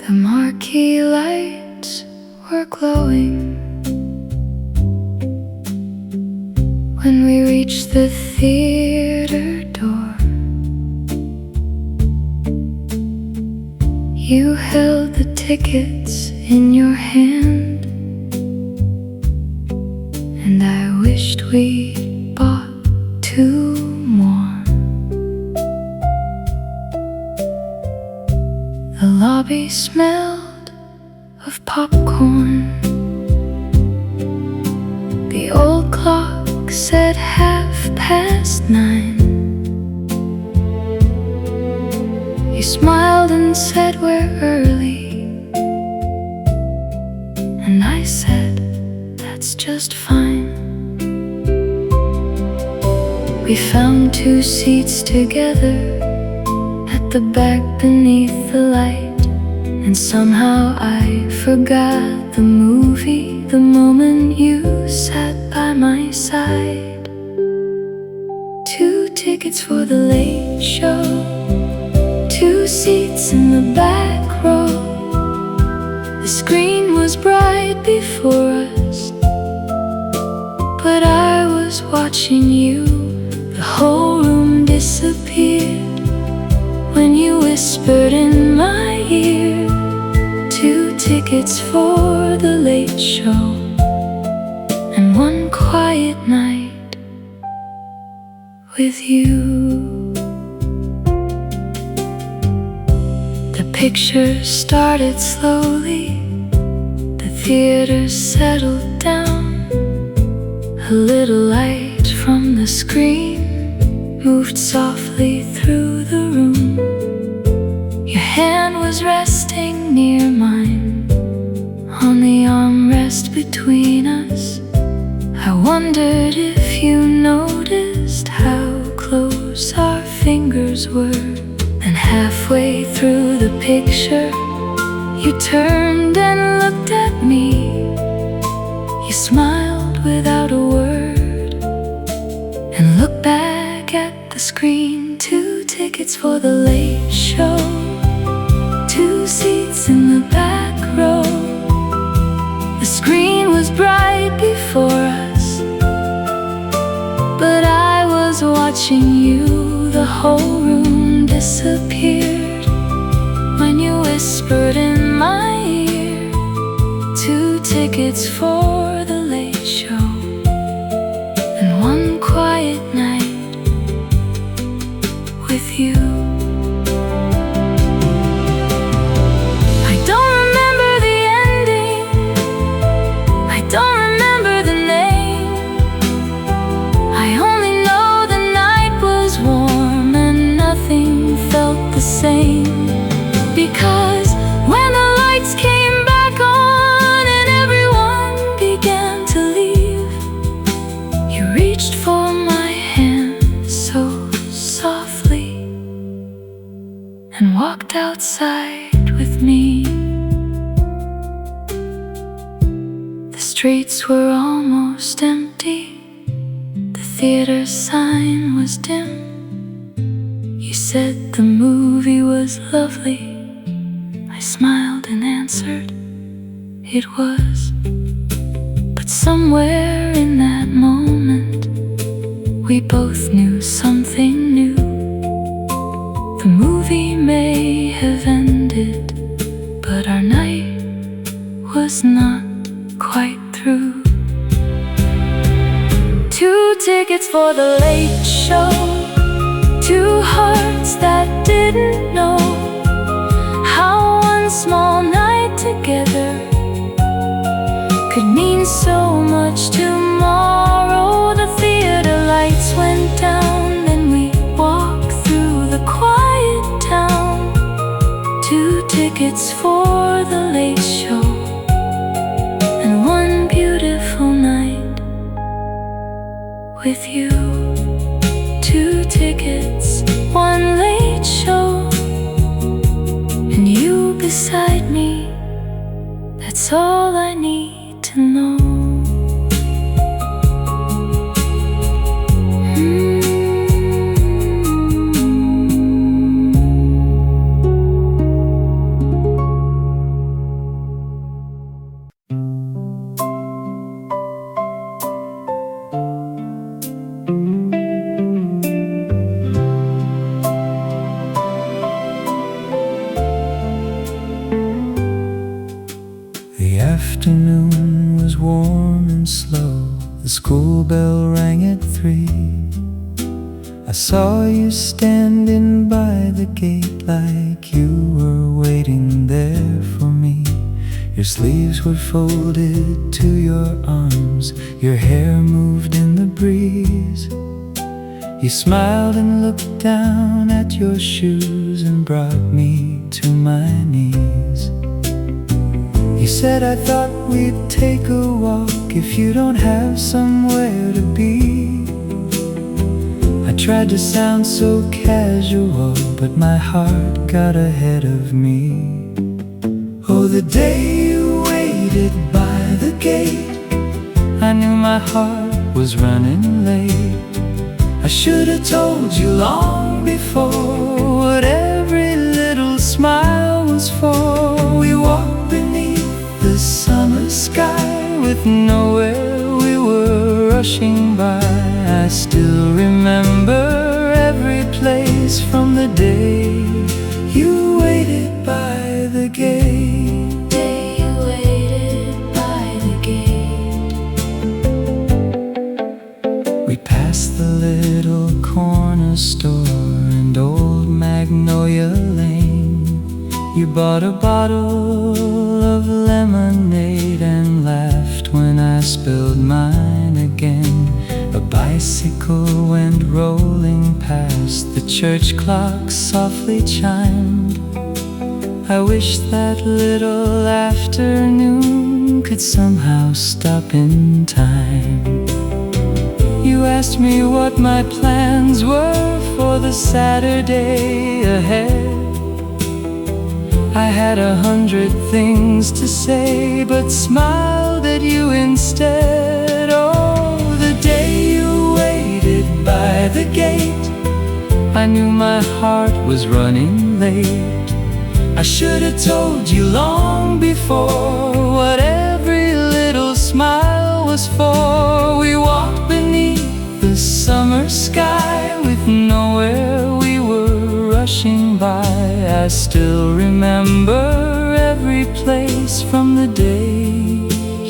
The marquee lights were glowing when we reached the theater door. You held the tickets in your hand, and I wished we'd bought 2 more. The lobby smelled of popcorn. The old clock said 9:30. You smiled and said we're early, and I said that's just fine. We found 2 seats together at the back beneath the light, and somehow I forgot the movie the moment you sat by my side. 2 tickets for the late show, 2 seats in the back row. The screen was bright before us, but I was watching you. The whole room disappeared when you whispered in my ear, 2 tickets for the late show, and 1 quiet night with you. The picture started slowly, the theater settled down. A little light from the screen moved softly through the room. Your hand was resting near mine, on the armrest between us. I wondered if you noticed how close our fingers were. Then halfway through the picture, you turned and looked at me. You smiled without a word, and looked back at the screen, 2 tickets for the late show, 2 seats in the back row. The screen was bright before us, but I was watching you. The whole room disappeared when you whispered in my ear, 2 tickets for the late show and 1 quiet night with you. I don't remember the ending, I don't remember the name. I only know the night was warm and nothing felt the same. Because when the lights came back on and everyone began to leave, you reached for my hand so softly and walked outside with me. The streets were almost empty, the theater sign was dim. You said the movie was lovely. I smiled and answered, it was. But somewhere in that moment, we both knew something new. The movie may have ended, but our night was not quite through. 2 tickets for the late show, 2 hearts that didn't know how one small night together could mean so much tomorrow. The theater lights went down and we walked through the quiet town, 2 tickets for the late show and 1 beautiful night with you. 2 tickets, 1 late show, and you beside me. That's all I need to know. The afternoon was warm and slow. The school bell rang at 3. I saw you standing by the gate like you were waiting there for me. Your sleeves were folded to your arms, your hair moved in the breeze. You smiled and looked down at your shoes and brought me to my knees. You said, I thought we'd take a walk if you don't have somewhere to be. I tried to sound so casual, but my heart got ahead of me. Oh, the day you waited by the gate, I knew my heart was running late. I should have told you long before what every little smile was for. We walked beneath the summer sky with nowhere we were rushing by. I still remember every place from the day you waited by the gate. Day you waited by the gate. We passed the little corner store and old Magnolia Lane. You bought a bottle of lemonade and laughed when I spilled mine again. A bicycle went rolling past, the church clock softly chimed. I wish that little afternoon could somehow stop in time. You asked me what my plans were for the Saturday ahead. I had 100 things to say, but smiled at you instead. Oh, the day you waited by the gate, I knew my heart was running late. I should have told you long before what every little smile was for. We walked beneath the summer sky with nowhere we were rushing by. I still remember every place from the day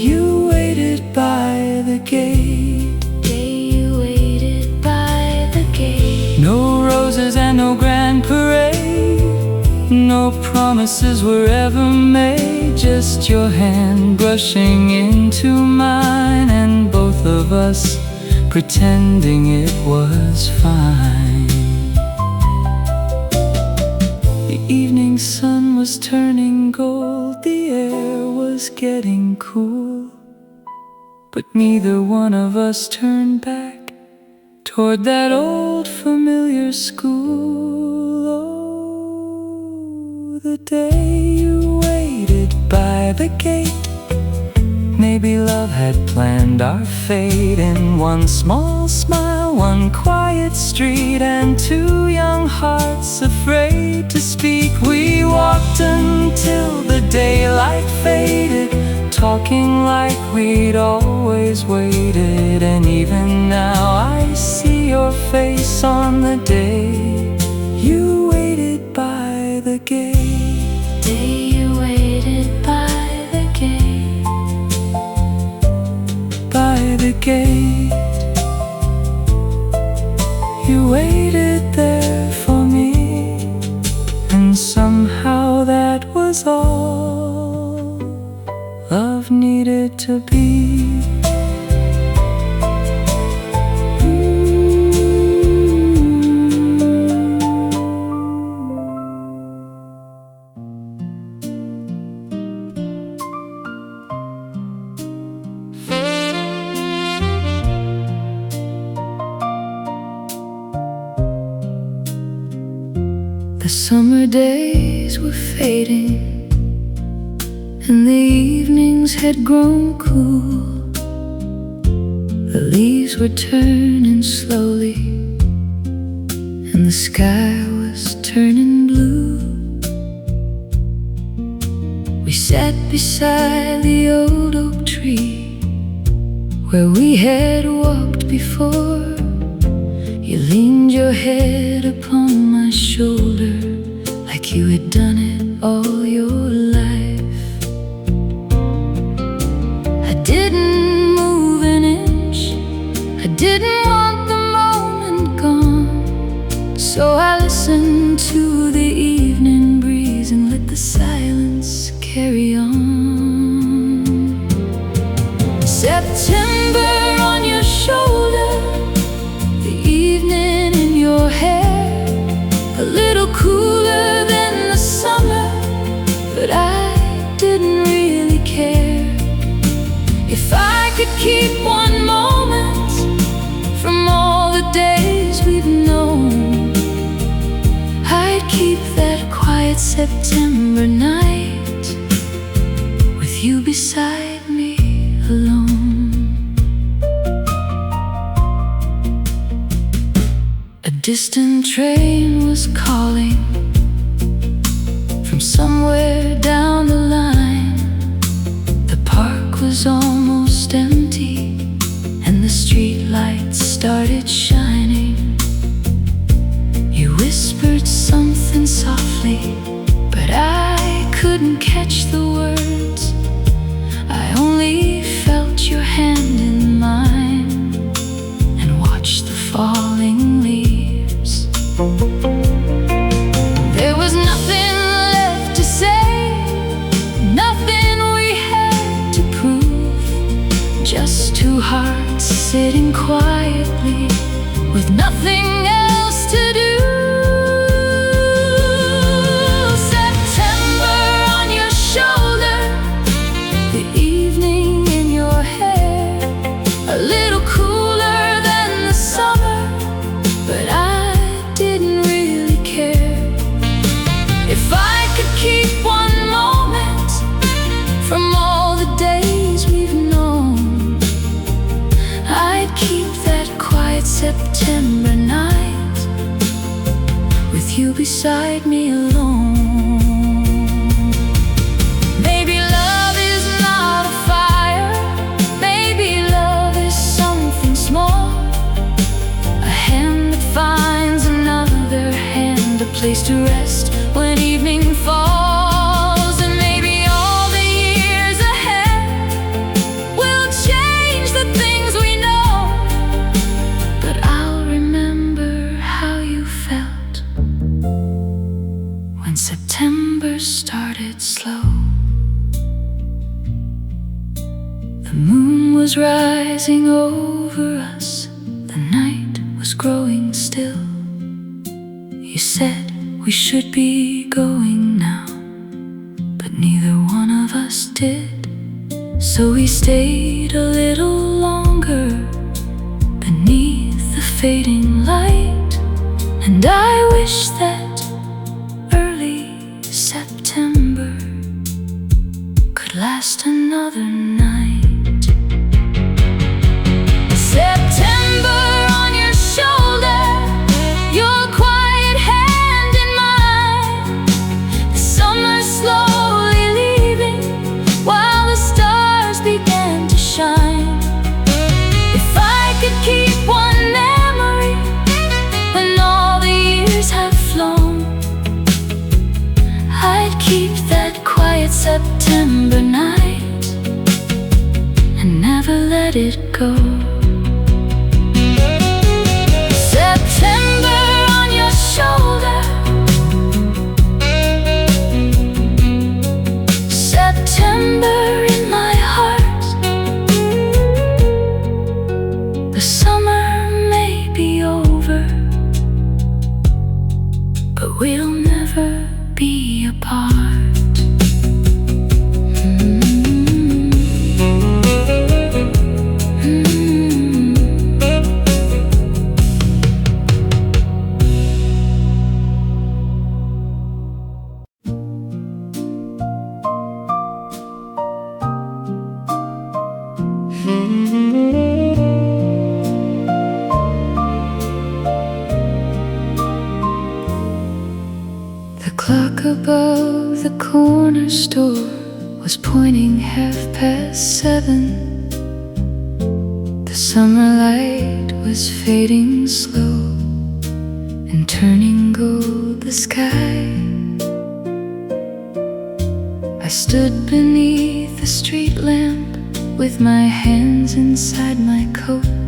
you waited by the gate. You waited by the gate. No roses and no grand parade, no promises were ever made. Just your hand brushing into mine, and both of us pretending it was fine. The evening sun was turning gold, the air was getting cool, but neither one of us turned back toward that old familiar school. Oh, the day you waited by the gate, maybe love had planned our fate. In one small smile, one quiet street, and two young hearts afraid to speak. We walked until the daylight faded, talking like we'd always waited. And even now I see your face on the day you waited by the gate. Day you waited by the gate. By the gate, you waited there for me, and somehow that was all love needed to be. The summer days were fading, and the evenings had grown cool. The leaves were turning slowly, and the sky was turning blue. We sat beside the old oak tree where we had walked before. You leaned your head upon my shoulder like you had done it all your life. I didn't move an inch, I didn't want the moment gone, so I listened to the evening breeze and let the silence carry on. September on your shoulder, the evening in your hair, a little cooler than the summer, but I didn't really care. If I could keep one moment from all the days we've known, I'd keep that quiet September night with you beside me alone. A distant train was calling from somewhere down the line. The park was almost empty, and the streetlights started shining. You whispered something softly, but I couldn't catch the words. I only felt your hand in mine and watched the falling leaves. There was nothing left to say, nothing we had to prove, just two hearts sitting quietly with nothing else to do. September on your shoulder, the evening in your hair, a little cooler than the summer, but I didn't really care. If I could keep one moment from all the days we've known, I'd keep that quiet September night beside me alone. Maybe love is not a fire, maybe love is something small, a hand that finds another hand, a place to rest when evening falls. And maybe all the years ahead will change the things we know, but I'll remember how you felt when September started slow. The moon was rising over us, the night was growing still. You said we should be going now, but neither one of us did. So we stayed a little longer beneath the fading light, and I wish that early September could last another night. September on your shoulder, your quiet hand in mine, the summer slowly leaving while the stars began to shine. If I could keep one memory when all the years have flown, I'd keep that quiet September night and never let it go. September on your shoulder, September in my heart. The summer may be over, but we'll never be apart. The clock above the corner store was pointing 7:30. The summer light was fading slow and turning gold the sky. I stood beneath the street lamp with my hands inside my coat,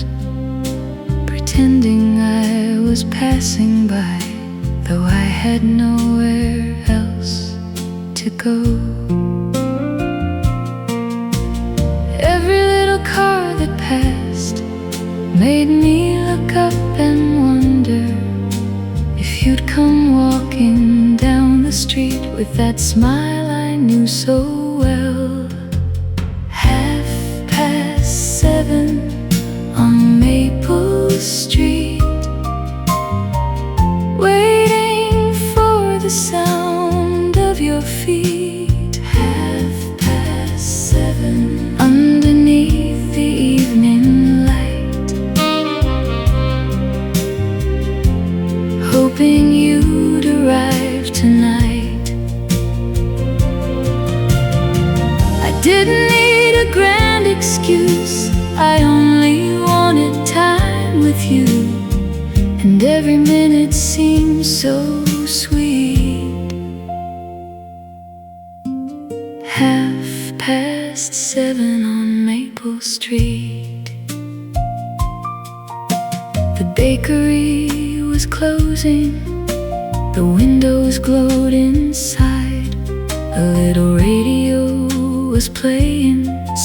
pretending I was passing by, though I had nowhere else to go. Every little car that passed made me look up and wonder if you'd come walking down the street with that smile I knew so well. 7:30 on Maple Street, waiting for the sound of your feet. 7:30 underneath the evening light, hoping you'd arrive tonight. I didn't need a grand excuse, I only wanted time with you, and every minute seemed so sweet. 7:30 on Maple Street. The bakery was closing, the windows glowed inside. A little radio was playing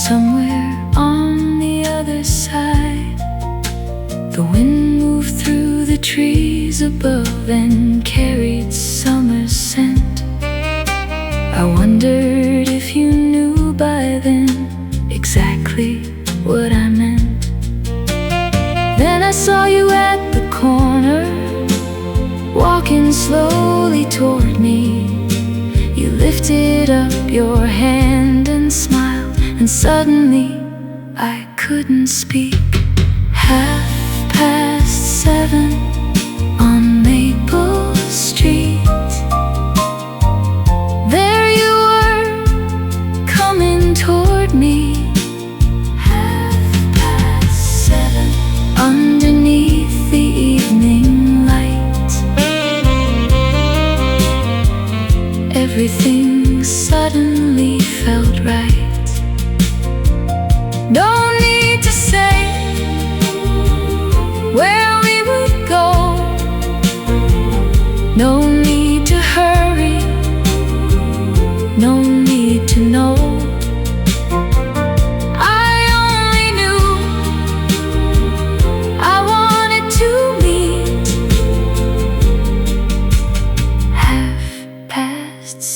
somewhere on the other side. The wind moved through the trees above and carried summer's scent. I wondered if you knew by then exactly what I meant. Then I saw you at the corner, walking slowly toward me. You lifted up your hand and smiled, and suddenly I couldn't speak. 7:30 on Maple Street. everything suddenly felt right. Don't need to say where we would go, no need to hurry, no need to know. I only knew I wanted to meet.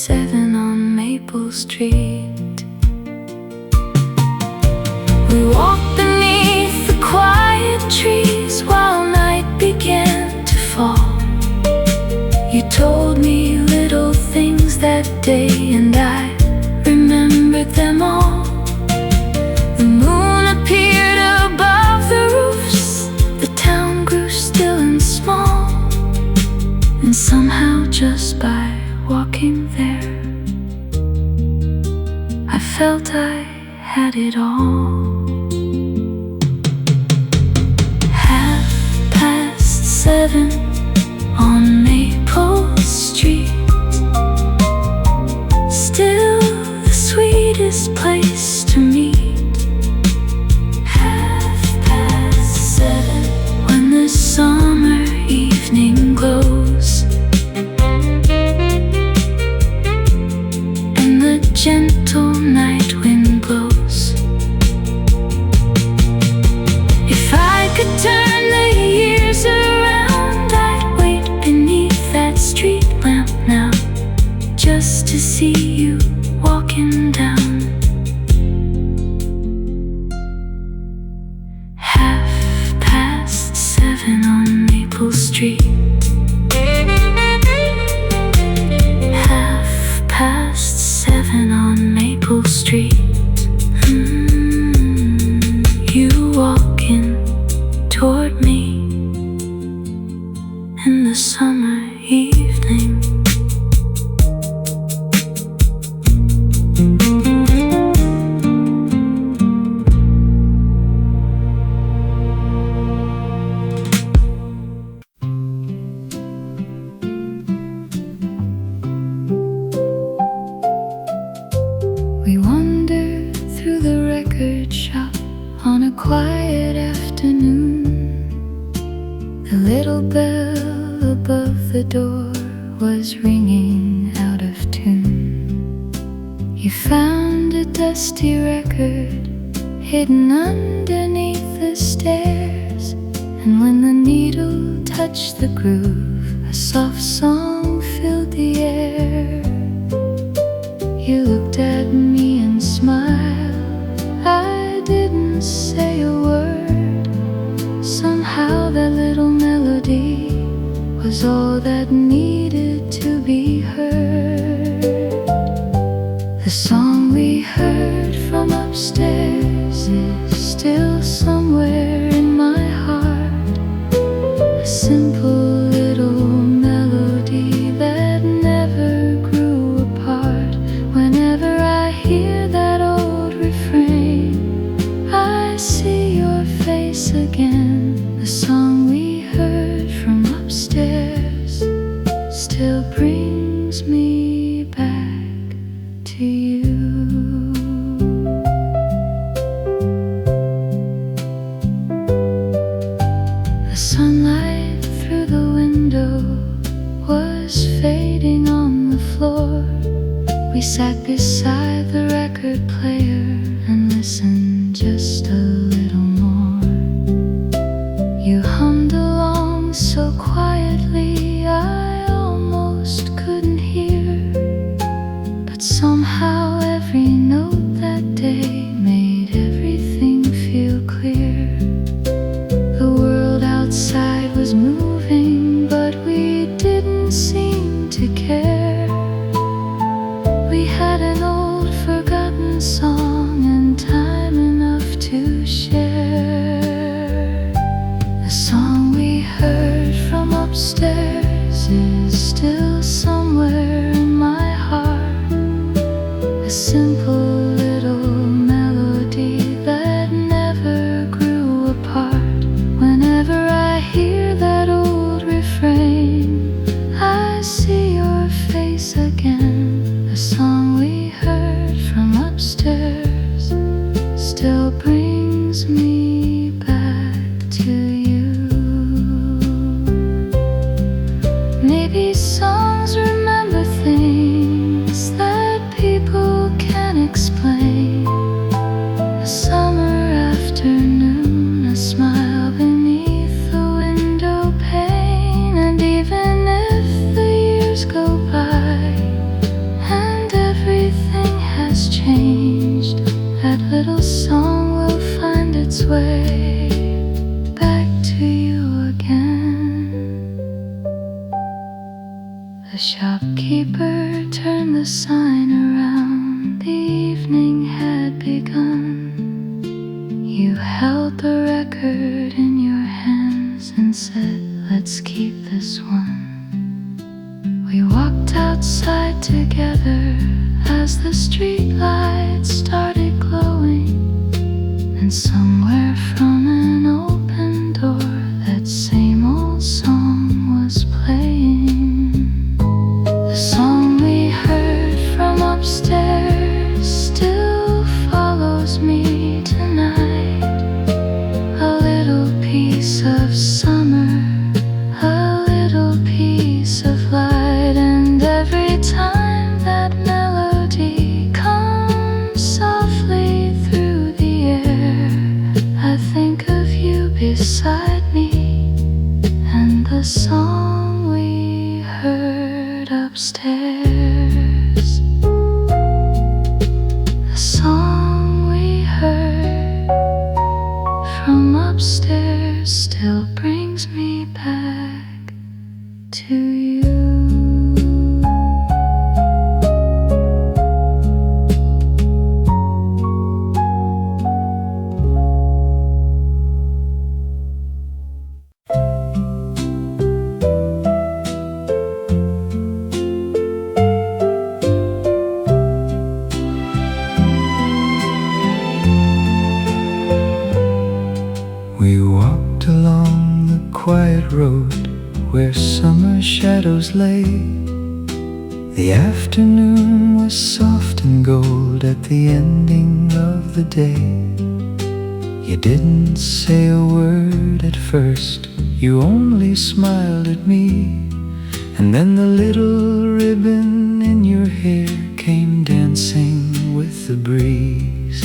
7:30 on Maple Street. We walked beneath the quiet trees while night began to fall. You told me little things that day, and I remembered them all. The moon appeared above the roofs, the town grew still and small, and somehow just by walking there, I felt I had it all. 7:30 on Maple Street, still the sweetest place to meet. 7:30 when the summer evening glows and the gentle night wind blows. If I could turn the years around, I'd wait beneath that street lamp now, just to see you walking down. 7:30 on Maple Street. 7:30 on Maple Street. You walking toward me in the summer evening. We wandered through the record shop on a quiet afternoon. The little bell above the door was ringing out of tune. You found a dusty record hidden underneath the stairs, and when the needle touched the groove, a soft song filled the air. You looked at me and smiled. I didn't say a word. Somehow that little melody was all that needed to be heard. The song we heard from upstairs is still somewhere in my heart. A simple little melody that never grew apart. Whenever I hear that old refrain, I see your face again. The song we heard from upstairs still brings me back to you. The shopkeeper turned the sign around. The evening had begun. You held the record in your hands and said, "Let's keep this one." We walked outside together as the streetlights started glowing, and somewhere from an open door that same old song was playing. The song we heard from upstairs still follows me tonight. A little piece of summer, a little piece of light, and every time that melody comes softly through the air, I think of you beside me and the song we heard upstairs. The song we heard from upstairs still brings me back to you. We walked along the quiet road where summer shadows lay. The afternoon was soft and gold at the ending of the day. You didn't say a word at first, you only smiled at me. And then the little ribbon in your hair came dancing with the breeze.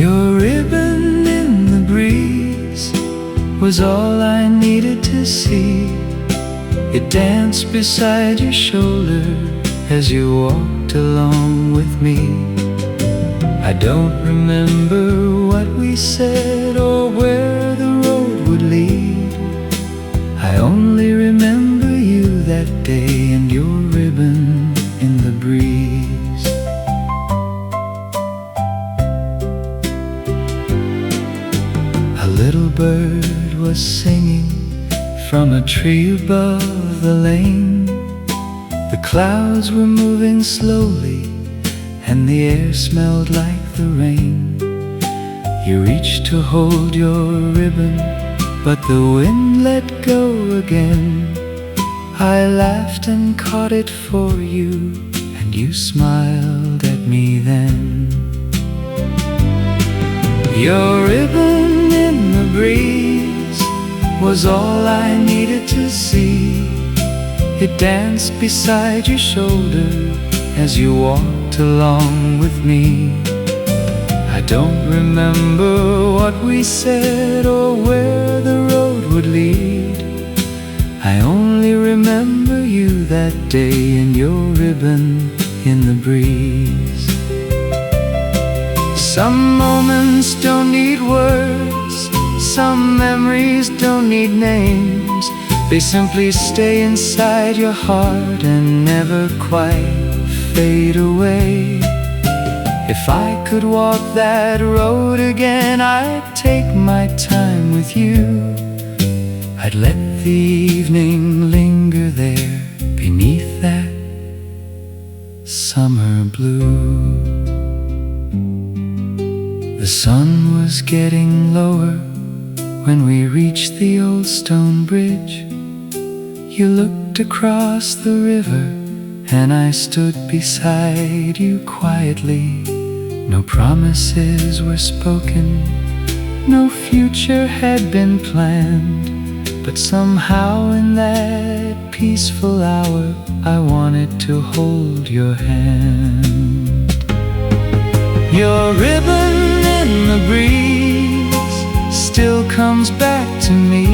Your ribbon in the breeze was all I needed to see. It danced beside your shoulder as you walked along with me. I don't remember what we said or where the road would lead. I only remember you that day and your ribbon in the breeze. A little bird was singing from a tree above the lane. The clouds were moving slowly and the air smelled like the rain. You reached to hold your ribbon, but the wind let go again. I laughed and caught it for you, and you smiled at me then. Your ribbon in the breeze was all I needed to see. It danced beside your shoulder as you walked along with me. I don't remember what we said or where the road would lead. I only remember you that day and your ribbon in the breeze. Some moments don't need words, some memories don't need names. They simply stay inside your heart and never quite fade away. If I could walk that road again, I'd take my time with you. I'd let the evening linger there beneath that summer blue. The sun was getting lower when we reached the old stone bridge. You looked across the river and I stood beside you quietly. No promises were spoken, no future had been planned, but somehow in that peaceful hour I wanted to hold your hand. Your ribbon in the breeze still comes back to me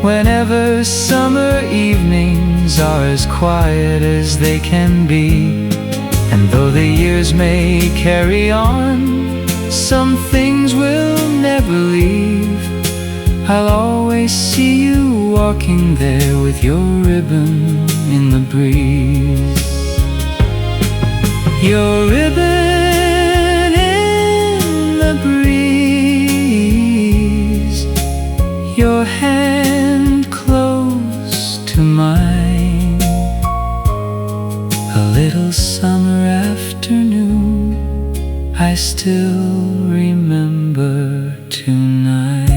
whenever summer evenings are as quiet as they can be. And though the years may carry on, some things will never leave. I'll always see you walking there with your ribbon in the breeze. Your ribbon in the breeze, your hand close to mine. A little summer afternoon, I still remember tonight.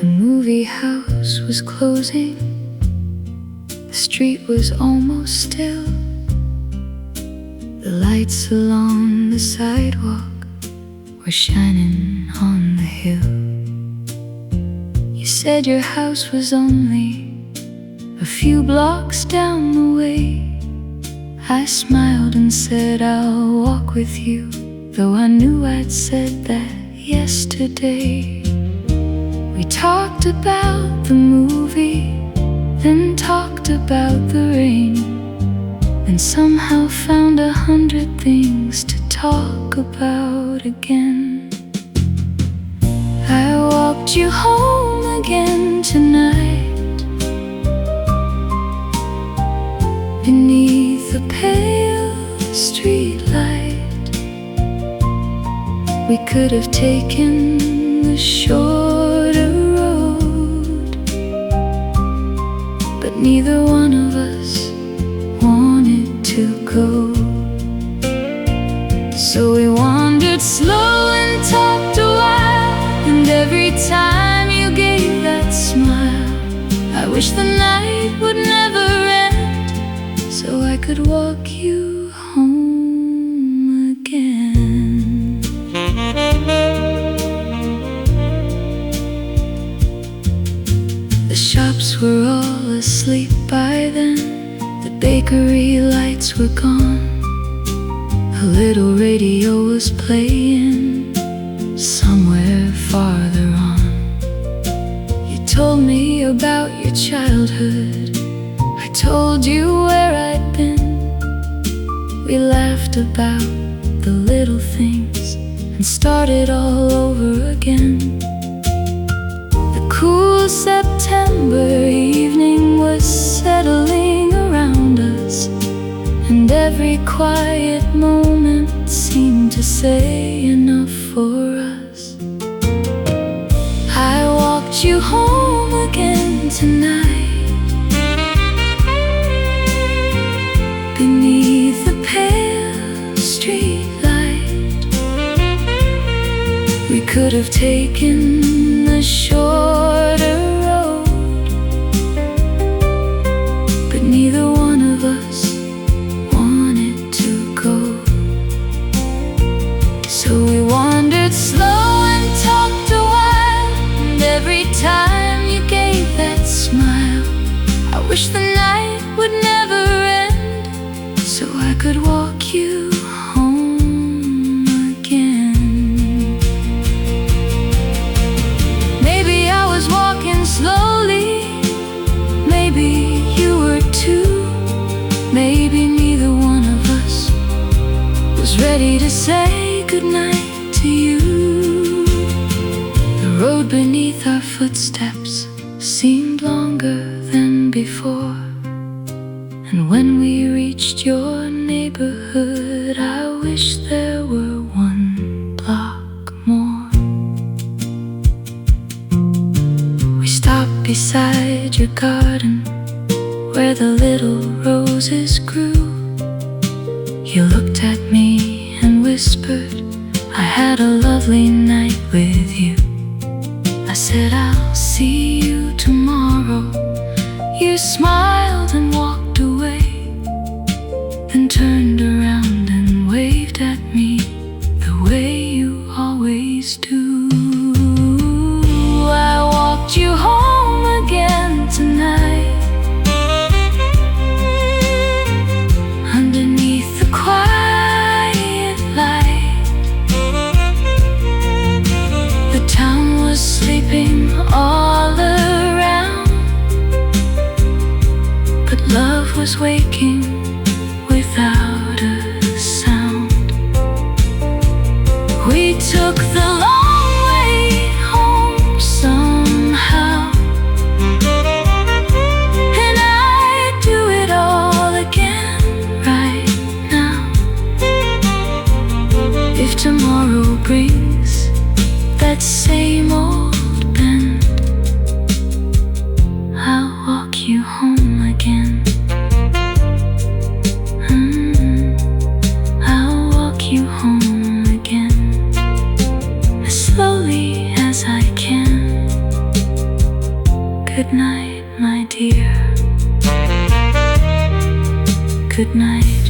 The movie house was closing. The street was almost still. The lights along the sidewalk were shining on the hill. You said your house was only a few blocks down the way. I smiled and said I'll walk with you, though I knew I'd said that yesterday. We talked about the movie, then talked about the rain, and somehow found 100 things to talk about again. I walked you home again tonight, beneath a pale streetlight. We could have taken the shorter road, but neither one of us wanted to go. So we wandered slow and talked a while, and every time you gave that smile, I wish the night would never end, so I could walk you home again. The shops were all asleep by then. The bakery lights were gone. A little radio was playing somewhere farther on. You told me about your childhood. I told you where I'd been. We laughed about the little things and started all over again. The cool September evening was settling around us, and every quiet moment seemed to say enough for us. I walked you home again tonight, beneath the pale streetlight. We could have taken the shorter road, but neither one of us wanted to go. So we wandered slow and talked a while, and every time you gave that smile, I wish the night would never end, so I could walk you home again. Maybe I was walking slowly, maybe you were too. Maybe neither one of us was ready to say goodnight to you. The road beneath our footsteps seemed longer than before, and when we reached your neighborhood, I wish there were one block more. We stopped beside your garden, where the little roses grew. You looked at me and whispered, I had a lovely night with you. I said, I'll see you tomorrow. You smiled and walked away, then turned around and waved at me the way you always do. I walked you home again was waking without a sound. We took the long way home somehow, and I'd do it all again right now. If tomorrow brings that same old bend, I'll walk you home again. I'll walk you home again, as slowly as I can. Good night, my dear. Good night.